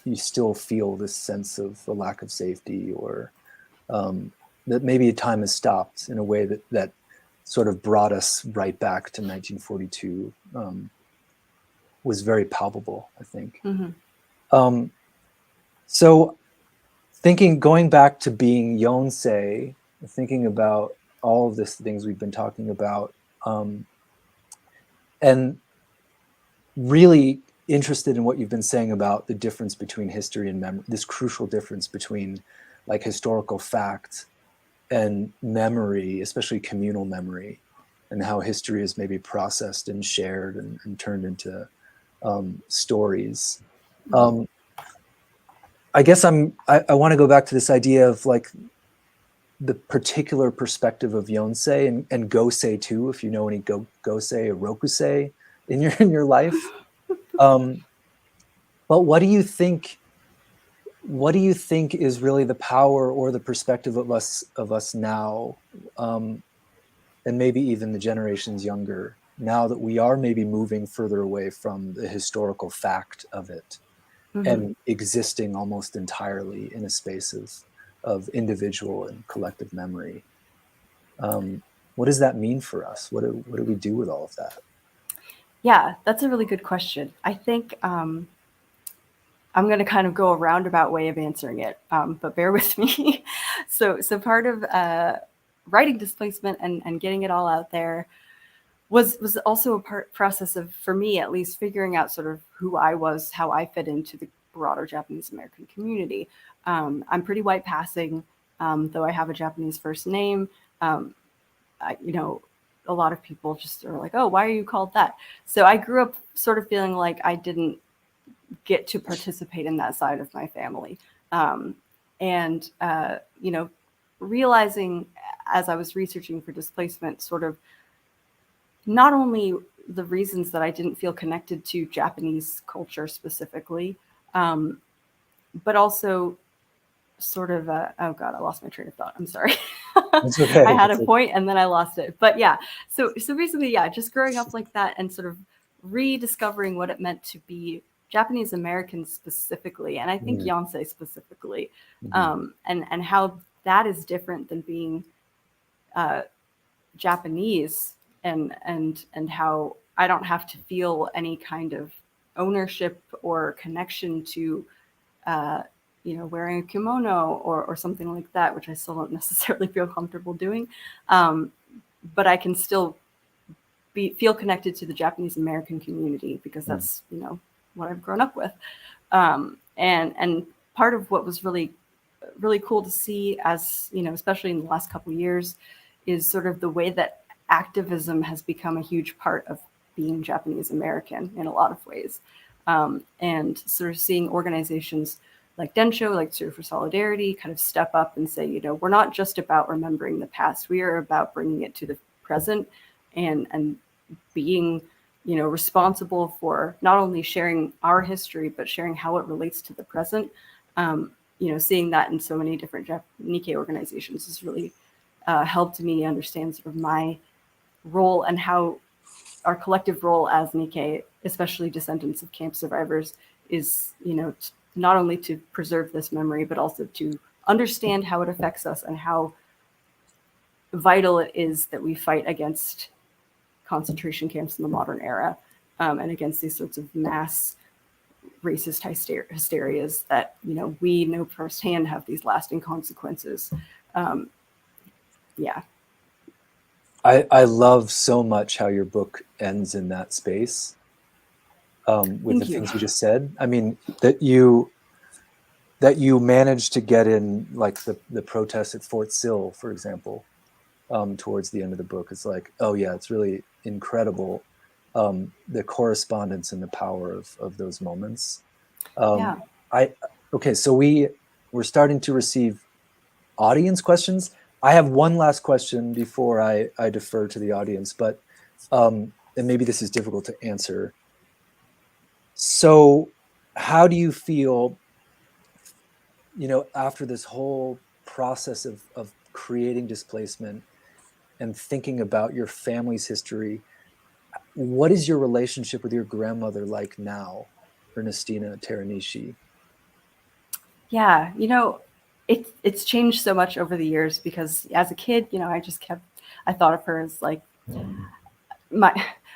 you still feel this sense of a lack of safety, or that maybe time has stopped in a way that sort of brought us right back to 1942, was very palpable, I think. Mm-hmm. So going back to being yonsei, thinking about all of these things we've been talking about, and really interested in what you've been saying about the difference between history and memory, this crucial difference between like historical fact and memory, especially communal memory, and how history is maybe processed and shared and turned into stories. I guess I want to go back to this idea of like the particular perspective of yonsei and gosei too, if you know any gosei or rokusei in your life. But what do you think is really the power or the perspective of us now, and maybe even the generations younger, now that we are maybe moving further away from the historical fact of it, and existing almost entirely in a space of individual and collective memory? What does that mean for us? What do we do with all of that? Yeah, that's a really good question. I think I'm going to kind of go a roundabout way of answering it, but bear with me. So part of writing Displacement and getting it all out there was also a process of, for me at least, figuring out sort of who I was, how I fit into the broader Japanese American community. I'm pretty white passing, though I have a Japanese first name. A lot of people just are like, oh, why are you called that? So I grew up sort of feeling like I didn't get to participate in that side of my family. And realizing as I was researching for Displacement, sort of not only the reasons that I didn't feel connected to Japanese culture specifically, but also sort of oh god, I lost my train of thought. I'm sorry. It's okay. I had a point and then I lost it. But yeah, so basically, yeah, just growing up like that and sort of rediscovering what it meant to be Japanese American specifically, and I think yonsei specifically, and how that is different than being Japanese, and how I don't have to feel any kind of ownership or connection to wearing a kimono or something like that, which I still don't necessarily feel comfortable doing. But I can still feel connected to the Japanese American community because that's, what I've grown up with. And part of what was really, really cool to see, as, especially in the last couple of years, is sort of the way that activism has become a huge part of being Japanese American in a lot of ways. And sort of seeing organizations like Densho, like Sue for Solidarity, kind of step up and say, we're not just about remembering the past, we are about bringing it to the present and being, responsible for not only sharing our history, but sharing how it relates to the present. Seeing that in so many different Nikkei organizations has really helped me understand sort of my role and how our collective role as Nikkei, especially descendants of camp survivors, is, not only to preserve this memory, but also to understand how it affects us and how vital it is that we fight against concentration camps in the modern era, and against these sorts of mass racist hysterias that, we know firsthand have these lasting consequences. Yeah. I love so much how your book ends in that space, with the things you just said. I mean, that you managed to get in, like the protests at Fort Sill, for example, towards the end of the book. It's like, oh yeah, it's really incredible, the correspondence and the power of those moments. Okay, so we're starting to receive audience questions. I have one last question before I defer to the audience, but and maybe this is difficult to answer. So how do you feel, after this whole process of creating Displacement and thinking about your family's history? What is your relationship with your grandmother like now, Ernestina Teranishi? Yeah, it's changed so much over the years, because as a kid, I thought of her as like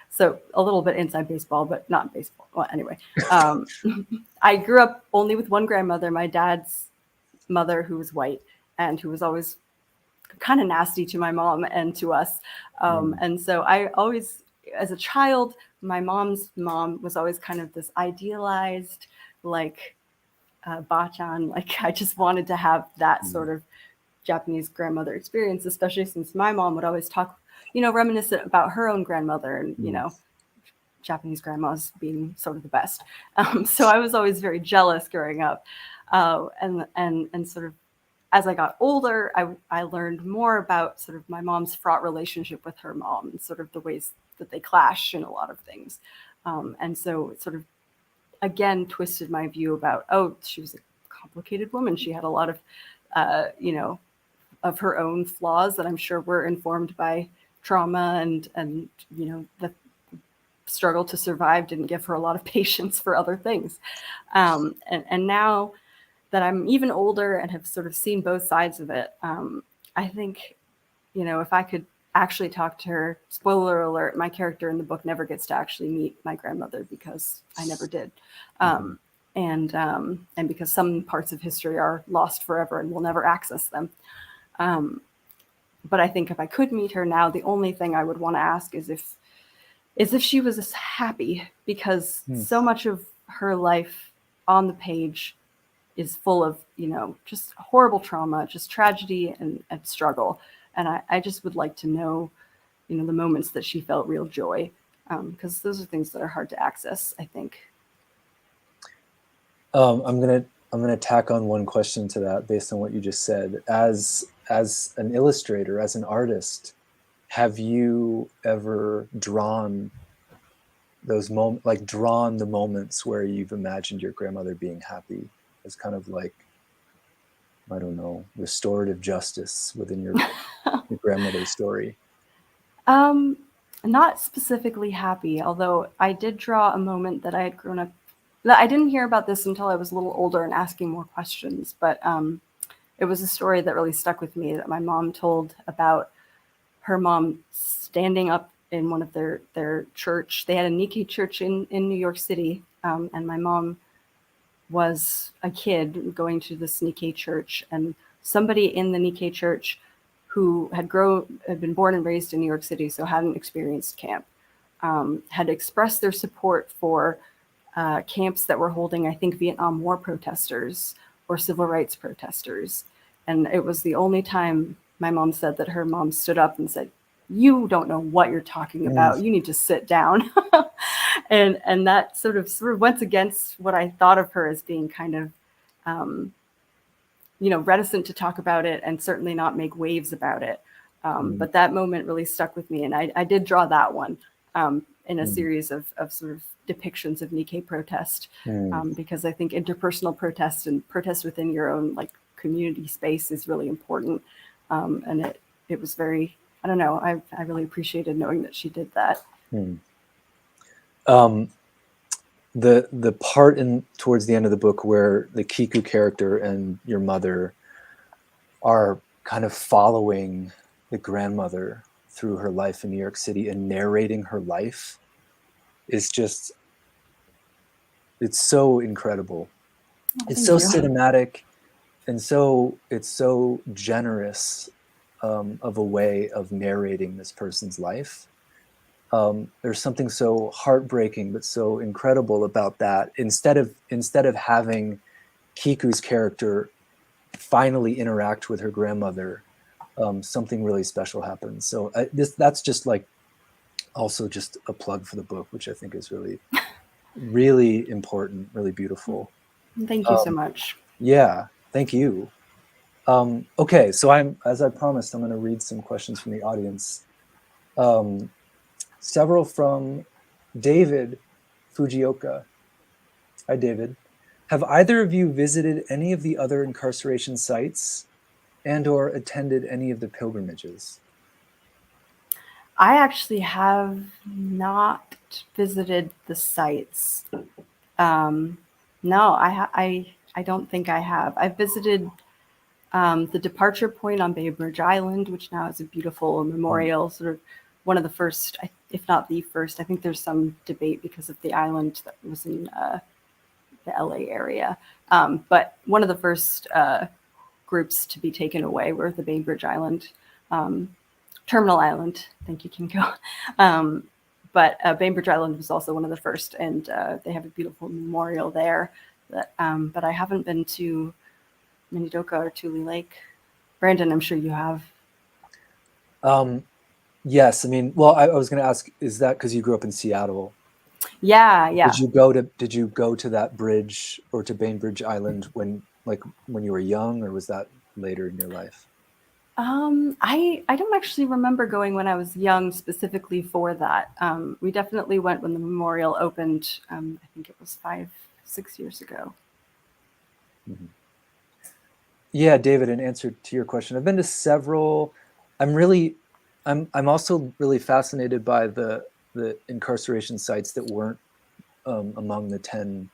so a little bit inside baseball, but not baseball. Well, anyway, I grew up only with one grandmother, my dad's mother, who was white and who was always kind of nasty to my mom and to us. And so I always, as a child, my mom's mom was always kind of this idealized, like, bachan. Like, I just wanted to have that sort of Japanese grandmother experience, especially since my mom would always talk, reminiscent about her own grandmother, and, Japanese grandmas being sort of the best. So I was always very jealous growing up. And sort of as I got older, I learned more about sort of my mom's fraught relationship with her mom and sort of the ways that they clash in a lot of things. And so it sort of, again, twisted my view about, she was a complicated woman. She had a lot of, of her own flaws that I'm sure were informed by trauma, and the struggle to survive didn't give her a lot of patience for other things. And now that I'm even older and have sort of seen both sides of it, I think, if I could actually talk to her, spoiler alert, my character in the book never gets to actually meet my grandmother because I never did. And because some parts of history are lost forever and we'll never access them. But I think if I could meet her now, the only thing I would want to ask is if she was happy, because so much of her life on the page is full of, just horrible trauma, just tragedy and struggle. And I just would like to know, the moments that she felt real joy, because those are things that are hard to access, I think. I'm gonna tack on one question to that based on what you just said. As an illustrator, as an artist, have you ever drawn those moments, like drawn the moments where you've imagined your grandmother being happy as kind of like, I don't know, restorative justice within your grandmother's story? Not specifically happy, although I did draw a moment that I had grown up. I didn't hear about this until I was a little older and asking more questions, but it was a story that really stuck with me that my mom told about her mom standing up in one of their church. They had a Nikkei church in New York City, and my mom was a kid going to this Nikkei church, and somebody in the Nikkei church who had been born and raised in New York City, so hadn't experienced camp, had expressed their support for camps that were holding, I think, Vietnam War protesters or civil rights protesters. And it was the only time my mom said that her mom stood up and said, "You don't know what you're talking about. You need to sit down." and that sort of went against what I thought of her as being kind of, reticent to talk about it and certainly not make waves about it. But that moment really stuck with me. And I did draw that one in a series of sort of depictions of Nikkei protest, because I think interpersonal protest and protest within your own like community space is really important. And it was very, I don't know, I really appreciated knowing that she did that. The part towards the end of the book where the Kiku character and your mother are kind of following the grandmother through her life in New York City and narrating her life is just, it's so incredible. It's so cinematic, and it's so generous of a way of narrating this person's life. There's something so heartbreaking but so incredible about that. Instead of having Kiku's character finally interact with her grandmother, something really special happens. So that's just like also just a plug for the book, which I think is really, really important, really beautiful. Thank you so much. Yeah, thank you. Okay, so as I promised, I'm going to read some questions from the audience. Several from David Fujioka. Hi, David. Have either of you visited any of the other incarceration sites and or attended any of the pilgrimages? I actually have not visited the sites. No, I don't think I have. I've visited the departure point on Bay Bridge Island, which now is a beautiful memorial, sort of one of the first, if not the first. I think there's some debate because of the island that was in the LA area. But one of the first groups to be taken away were the Bainbridge Island, Terminal Island. Thank you, Kinko. But Bainbridge Island was also one of the first, and they have a beautiful memorial there. But I haven't been to Minidoka or Tule Lake. Brandon, I'm sure you have. Yes, I mean, well, I was going to ask, is that because you grew up in Seattle? Yeah. Did you go to that bridge or to Bainbridge Island when you were young, or was that later in your life? I don't actually remember going when I was young specifically for that. We definitely went when the memorial opened. I think it was 5-6 years ago. Mm-hmm. Yeah, David, in answer to your question, I've been to several. I'm also really fascinated by the incarceration sites that weren't among the 10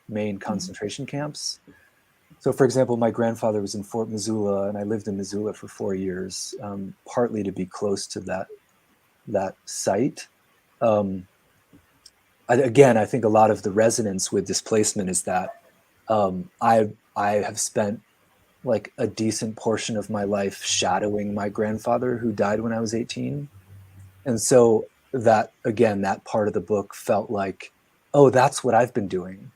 main concentration camps. So, for example, my grandfather was in Fort Missoula, and I lived in Missoula for 4 years, partly to be close to that site. I think a lot of the resonance with displacement is that I have spent like a decent portion of my life shadowing my grandfather who died when I was 18. And so that part of the book felt like, oh, that's what I've been doing.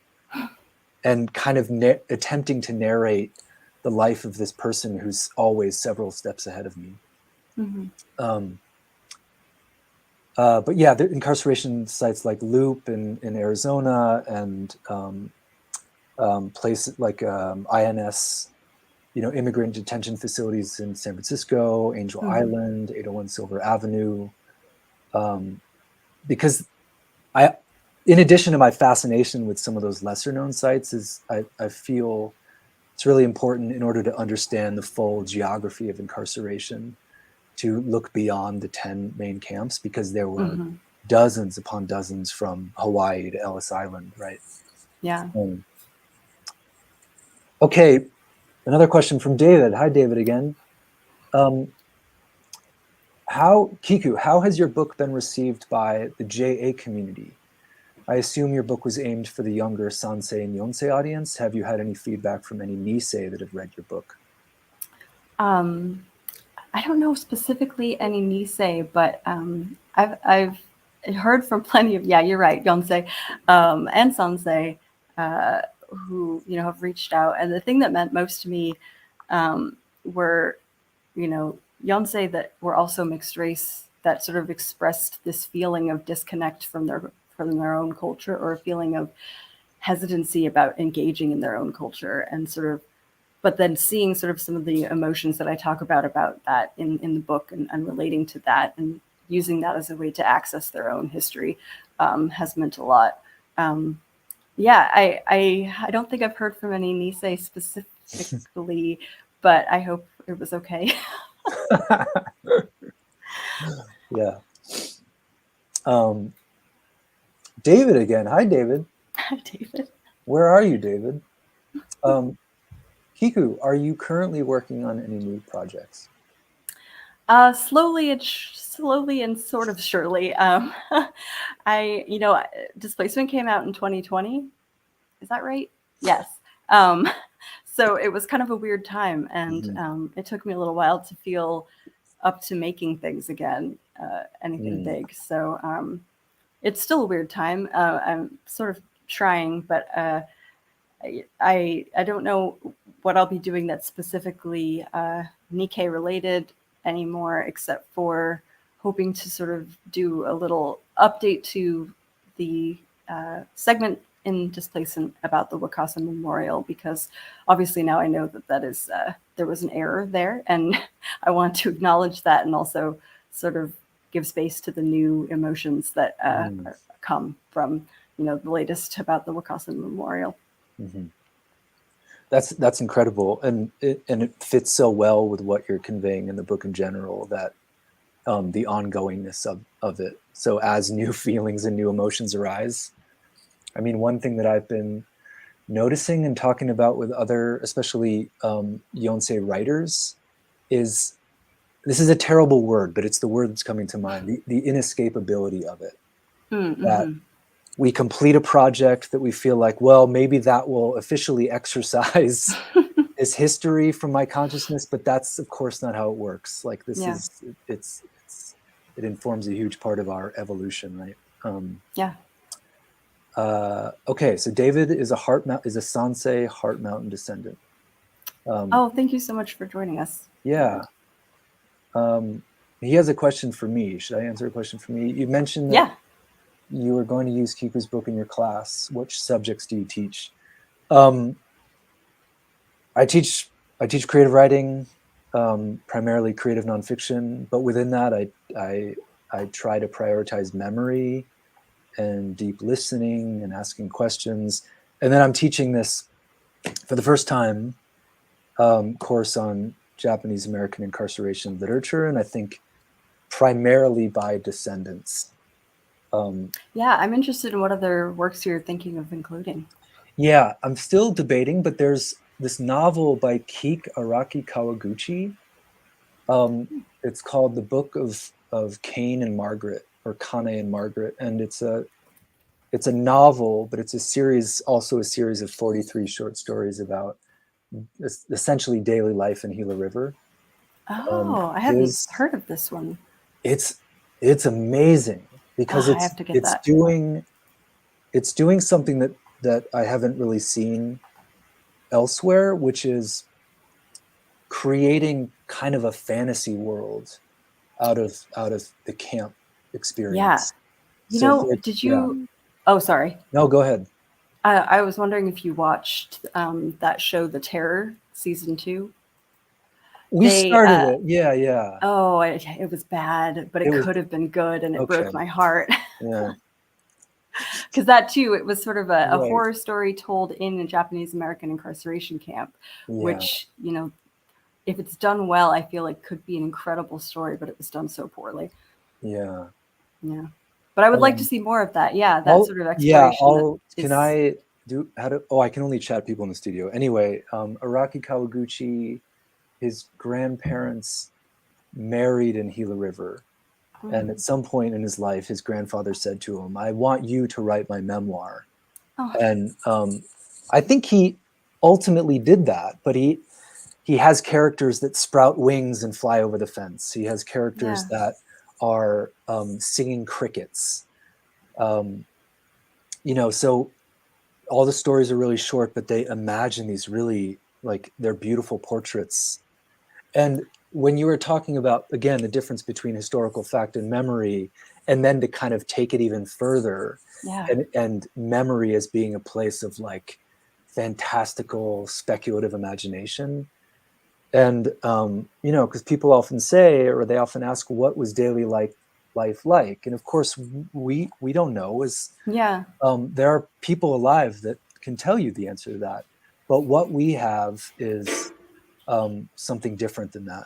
And kind of attempting to narrate the life of this person who's always several steps ahead of me. Mm-hmm. But yeah, the incarceration sites like Loop in Arizona and places like INS, immigrant detention facilities in San Francisco, Angel mm-hmm. Island, 801 Silver Avenue. Because in addition to my fascination with some of those lesser known sites, is I feel it's really important in order to understand the full geography of incarceration to look beyond the 10 main camps, because there were dozens upon dozens from Hawaii to Ellis Island, right? Yeah. Okay, another question from David. Hi, David, again. Kiku, how has your book been received by the JA community? I assume your book was aimed for the younger Sansei and Yonsei audience. Have you had any feedback from any Nisei that have read your book? I don't know specifically any Nisei, but I've heard from plenty of, yeah, you're right, Yonsei and Sansei who, you know, have reached out. And the thing that meant most to me were, you know, Yonsei that were also mixed race, that sort of expressed this feeling of disconnect from their own culture, or a feeling of hesitancy about engaging in their own culture, and sort of, but then seeing sort of some of the emotions that I talk about that in the book, and relating to that and using that as a way to access their own history has meant a lot. Yeah, I don't think I've heard from any Nisei specifically, but I hope it was okay. Yeah. David again. Hi, David. Hi, David. Where are you, David? Kiku, are you currently working on any new projects? Slowly and sort of surely. Displacement came out in 2020. Is that right? Yes. So it was kind of a weird time, and it took me a little while to feel up to making things again, anything big. So it's still a weird time. I'm sort of trying, but I don't know what I'll be doing that's specifically Nikkei related anymore, except for hoping to sort of do a little update to the segment in Displacement about the Wakasa Memorial, because obviously now I know that is there was an error there, and I want to acknowledge that, and also sort of give space to the new emotions that come from, you know, the latest about the Wakasa Memorial. That's incredible, and it fits so well with what you're conveying in the book in general, that the ongoingness of it. So as new feelings and new emotions arise, I mean, one thing that I've been noticing and talking about with other, especially Yonsei writers, is, this is a terrible word, but it's the word that's coming to mind, the inescapability of it. That we complete a project that we feel like, well, maybe that will officially exercise this history from my consciousness, but that's of course not how it works. Like this it informs a huge part of our evolution, right? Okay, so David is a Sansei Heart Mountain descendant. Thank you so much for joining us. Yeah. He has a question for me. Should I answer a question for me? You mentioned that you were going to use Kiku's book in your class. Which subjects do you teach? I teach creative writing, primarily creative nonfiction, but within that, I try to prioritize memory and deep listening and asking questions. And then I'm teaching this for the first time course on Japanese American incarceration literature, and I think primarily by descendants. Yeah, I'm interested in what other works you're thinking of including. Yeah, I'm still debating, but there's this novel by Keek Araki Kawaguchi. It's called The Book of Cain and Margaret, or Kane and Margaret, and it's a novel, but it's also a series of 43 short stories about essentially daily life in Gila River. I haven't heard of this one. It's amazing, because it's doing something that I haven't really seen elsewhere, which is creating kind of a fantasy world out of the camp experience. Did you? Oh, sorry. No, go ahead. I was wondering if you watched that show, The Terror, season 2. We started it. Yeah. Oh, it was bad, but it could have been good, and it broke my heart. Yeah. because that too, it was sort of a Right. horror story told in a Japanese American incarceration camp, which, you know, if it's done well, I feel like could be an incredible story, but it was done so poorly. Yeah. Yeah. But I would like to see more of that. Yeah, that sort of exploration. I can only chat people in the studio. Anyway, Araki Kawaguchi, his grandparents married in Gila River. And at some point in his life, his grandfather said to him, "I want you to write my memoir." Oh. And I think he ultimately did that, but he has characters that sprout wings and fly over the fence. He has characters that are singing crickets. You know, so all the stories are really short, but they imagine these really, like, they're beautiful portraits. And when you were talking about, again, the difference between historical fact and memory, and then to kind of take it even further, and memory as being a place of like fantastical, speculative imagination. And, you know, because people often say, or they often ask, what was daily life like? And of course, we don't know. There are people alive that can tell you the answer to that. But what we have is something different than that,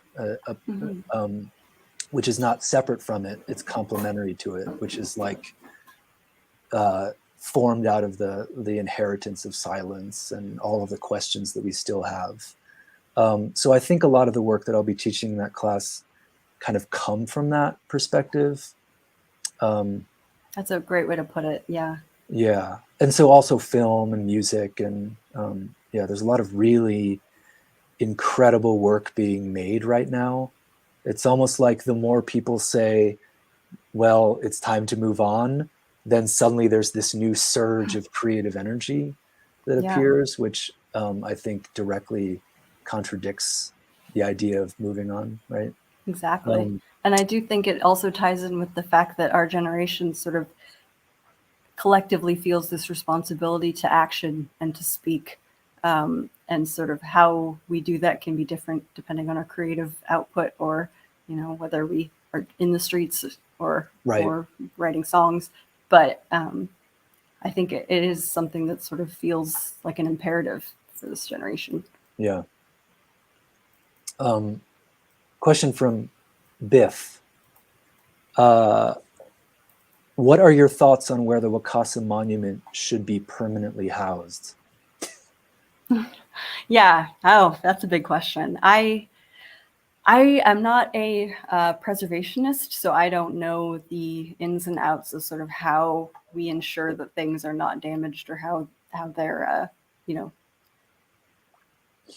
which is not separate from it. It's complementary to it, which is like formed out of the inheritance of silence and all of the questions that we still have. So I think a lot of the work that I'll be teaching in that class kind of come from that perspective. That's a great way to put it. Yeah. Yeah. And so also film and music and there's a lot of really incredible work being made right now. It's almost like the more people say, well, it's time to move on, then suddenly there's this new surge of creative energy that appears, which I think directly contradicts the idea of moving on, right? Exactly. And I do think it also ties in with the fact that our generation sort of collectively feels this responsibility to action and to speak. And sort of how we do that can be different depending on our creative output, or, you know, whether we are in the streets or writing songs. But I think it is something that sort of feels like an imperative for this generation. Yeah. Question from Biff. What are your thoughts on where the Wakasa Monument should be permanently housed? Yeah. Oh, that's a big question. I am not a preservationist, so I don't know the ins and outs of sort of how we ensure that things are not damaged, or how they're you know,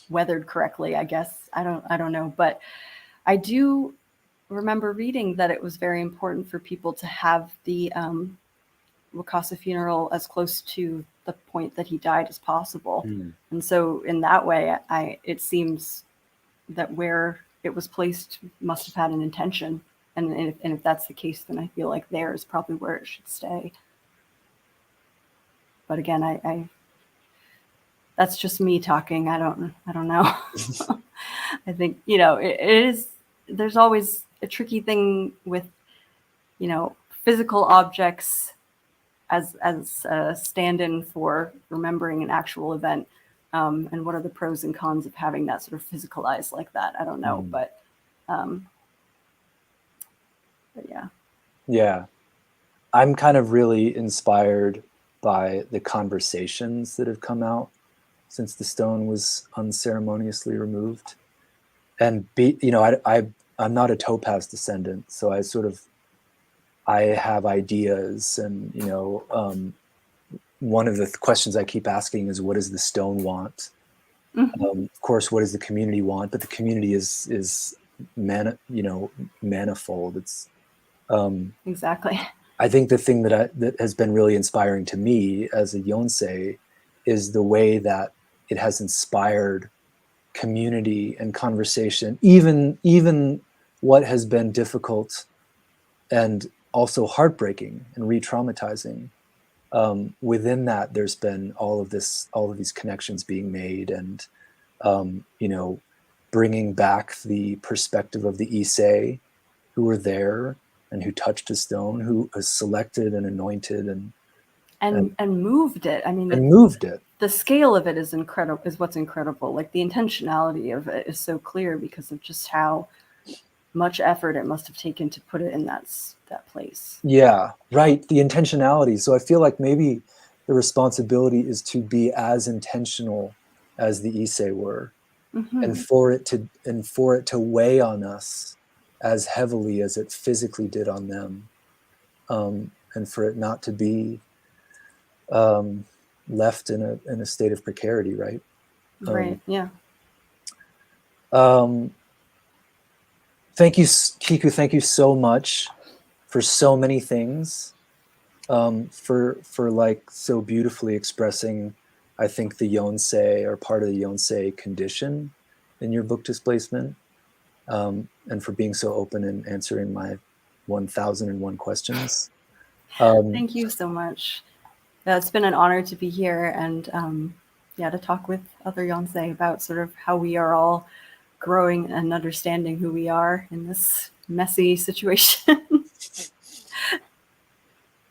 weathered correctly. I guess I don't know, but I do remember reading that it was very important for people to have the Wakasa funeral as close to the point that he died as possible. And so in that way, it seems that where it was placed must have had an intention. And if that's the case, then I feel like there is probably where it should stay. But again, I that's just me talking. I don't know. I think, you know, it is, there's always a tricky thing with, you know, physical objects as a stand-in for remembering an actual event. And what are the pros and cons of having that sort of physicalized like that? I don't know, but yeah. Yeah. I'm kind of really inspired by the conversations that have come out since the stone was unceremoniously removed. And I'm not a Topaz descendant, so I have ideas, and one of the questions I keep asking is, what does the stone want? Of course, what does the community want? But the community is manifold. It's exactly. I think the thing that has been really inspiring to me as a yonsei is the way that it has inspired community and conversation, even what has been difficult and also heartbreaking and re-traumatizing. Within that, there's been all of these connections being made, and bringing back the perspective of the Issei who were there and who touched a stone, who was selected and anointed, and and moved it. I mean, moved it. The scale of it is incredible. Is what's incredible. Like the intentionality of it is so clear because of just how much effort it must have taken to put it in that place. Yeah, right. The intentionality. So I feel like maybe the responsibility is to be as intentional as the yonsei were, and for it to weigh on us as heavily as it physically did on them, and for it not to be left in a state of precarity, right? Right. Yeah. Thank you, Kiku. Thank you so much for so many things, for like so beautifully expressing, I think, the yonsei, or part of the yonsei condition in your book Displacement, and for being so open and answering my 1001 questions. Thank you so much. It's been an honor to be here and to talk with other yonsei about sort of how we are all growing and understanding who we are in this messy situation.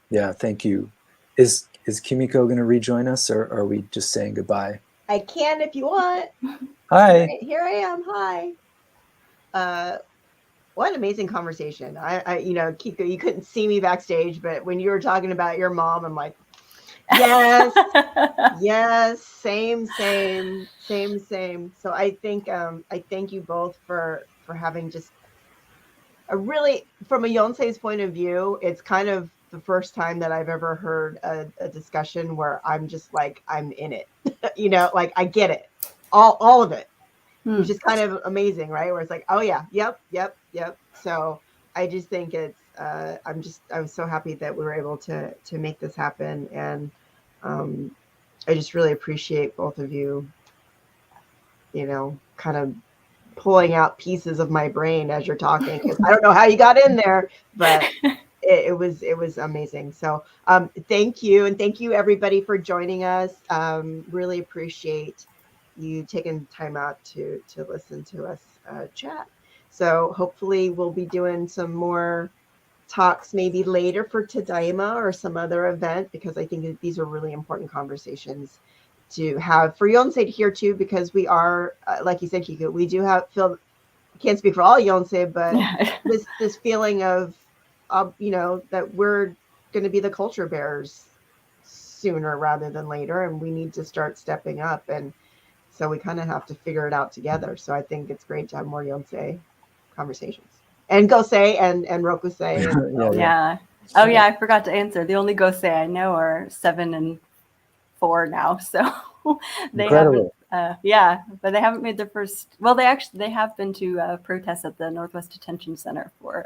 Yeah, thank you. Is Kimiko going to rejoin us, or are we just saying goodbye? I can if you want. Hi. Here I am. Hi. What an amazing conversation. I Kiku, you couldn't see me backstage, but when you were talking about your mom, I'm like, yes, yes, same. So I think I thank you both for having just a really, from a yonsei's point of view, it's kind of the first time that I've ever heard a discussion where I'm just like, I'm in it, like I get it, all of it. Which is kind of amazing, right? Where it's like, oh yeah, yep. So I just think it's, I'm so happy that we were able to make this happen. And I just really appreciate both of you, kind of pulling out pieces of my brain as you're talking. I don't know how you got in there, but it was amazing. So thank you. And thank you everybody for joining us. Really appreciate you taking time out to listen to us chat. So hopefully we'll be doing some more talks maybe later for Tadaima or some other event, because I think that these are really important conversations to have for yonsei to hear too, because we are, like you said, Kiku, we do can't speak for all yonsei, but this feeling of that we're going to be the culture bearers sooner rather than later, and we need to start stepping up. And so we kind of have to figure it out together. So I think it's great to have more yonsei conversations. And Gosei and Rokusei. Yeah. Oh yeah, I forgot to answer. The only Gosei I know are 7 and 4 now. So they Incredible. haven't but they haven't made their first. Well, they have been to protests at the Northwest Detention Center for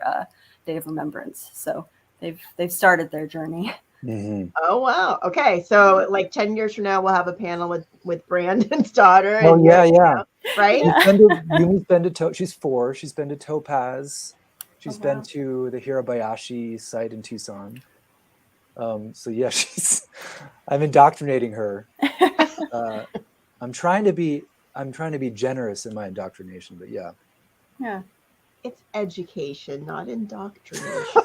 Day of Remembrance. So they've started their journey. Mm-hmm. Oh wow. Okay. So like 10 years from now we'll have a panel with Brandon's daughter. Oh and yeah. Right? Yumi's been to she's 4. She's been to Topaz. She's been to the Hirabayashi site in Tucson. So yeah, I'm indoctrinating her. I'm trying to be generous in my indoctrination, but yeah. Yeah. It's education, not indoctrination.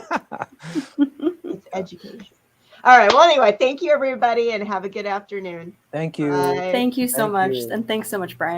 It's education. All right. Well, anyway, thank you everybody and have a good afternoon. Thank you. Bye. Thank you so much. And thanks so much, Brian.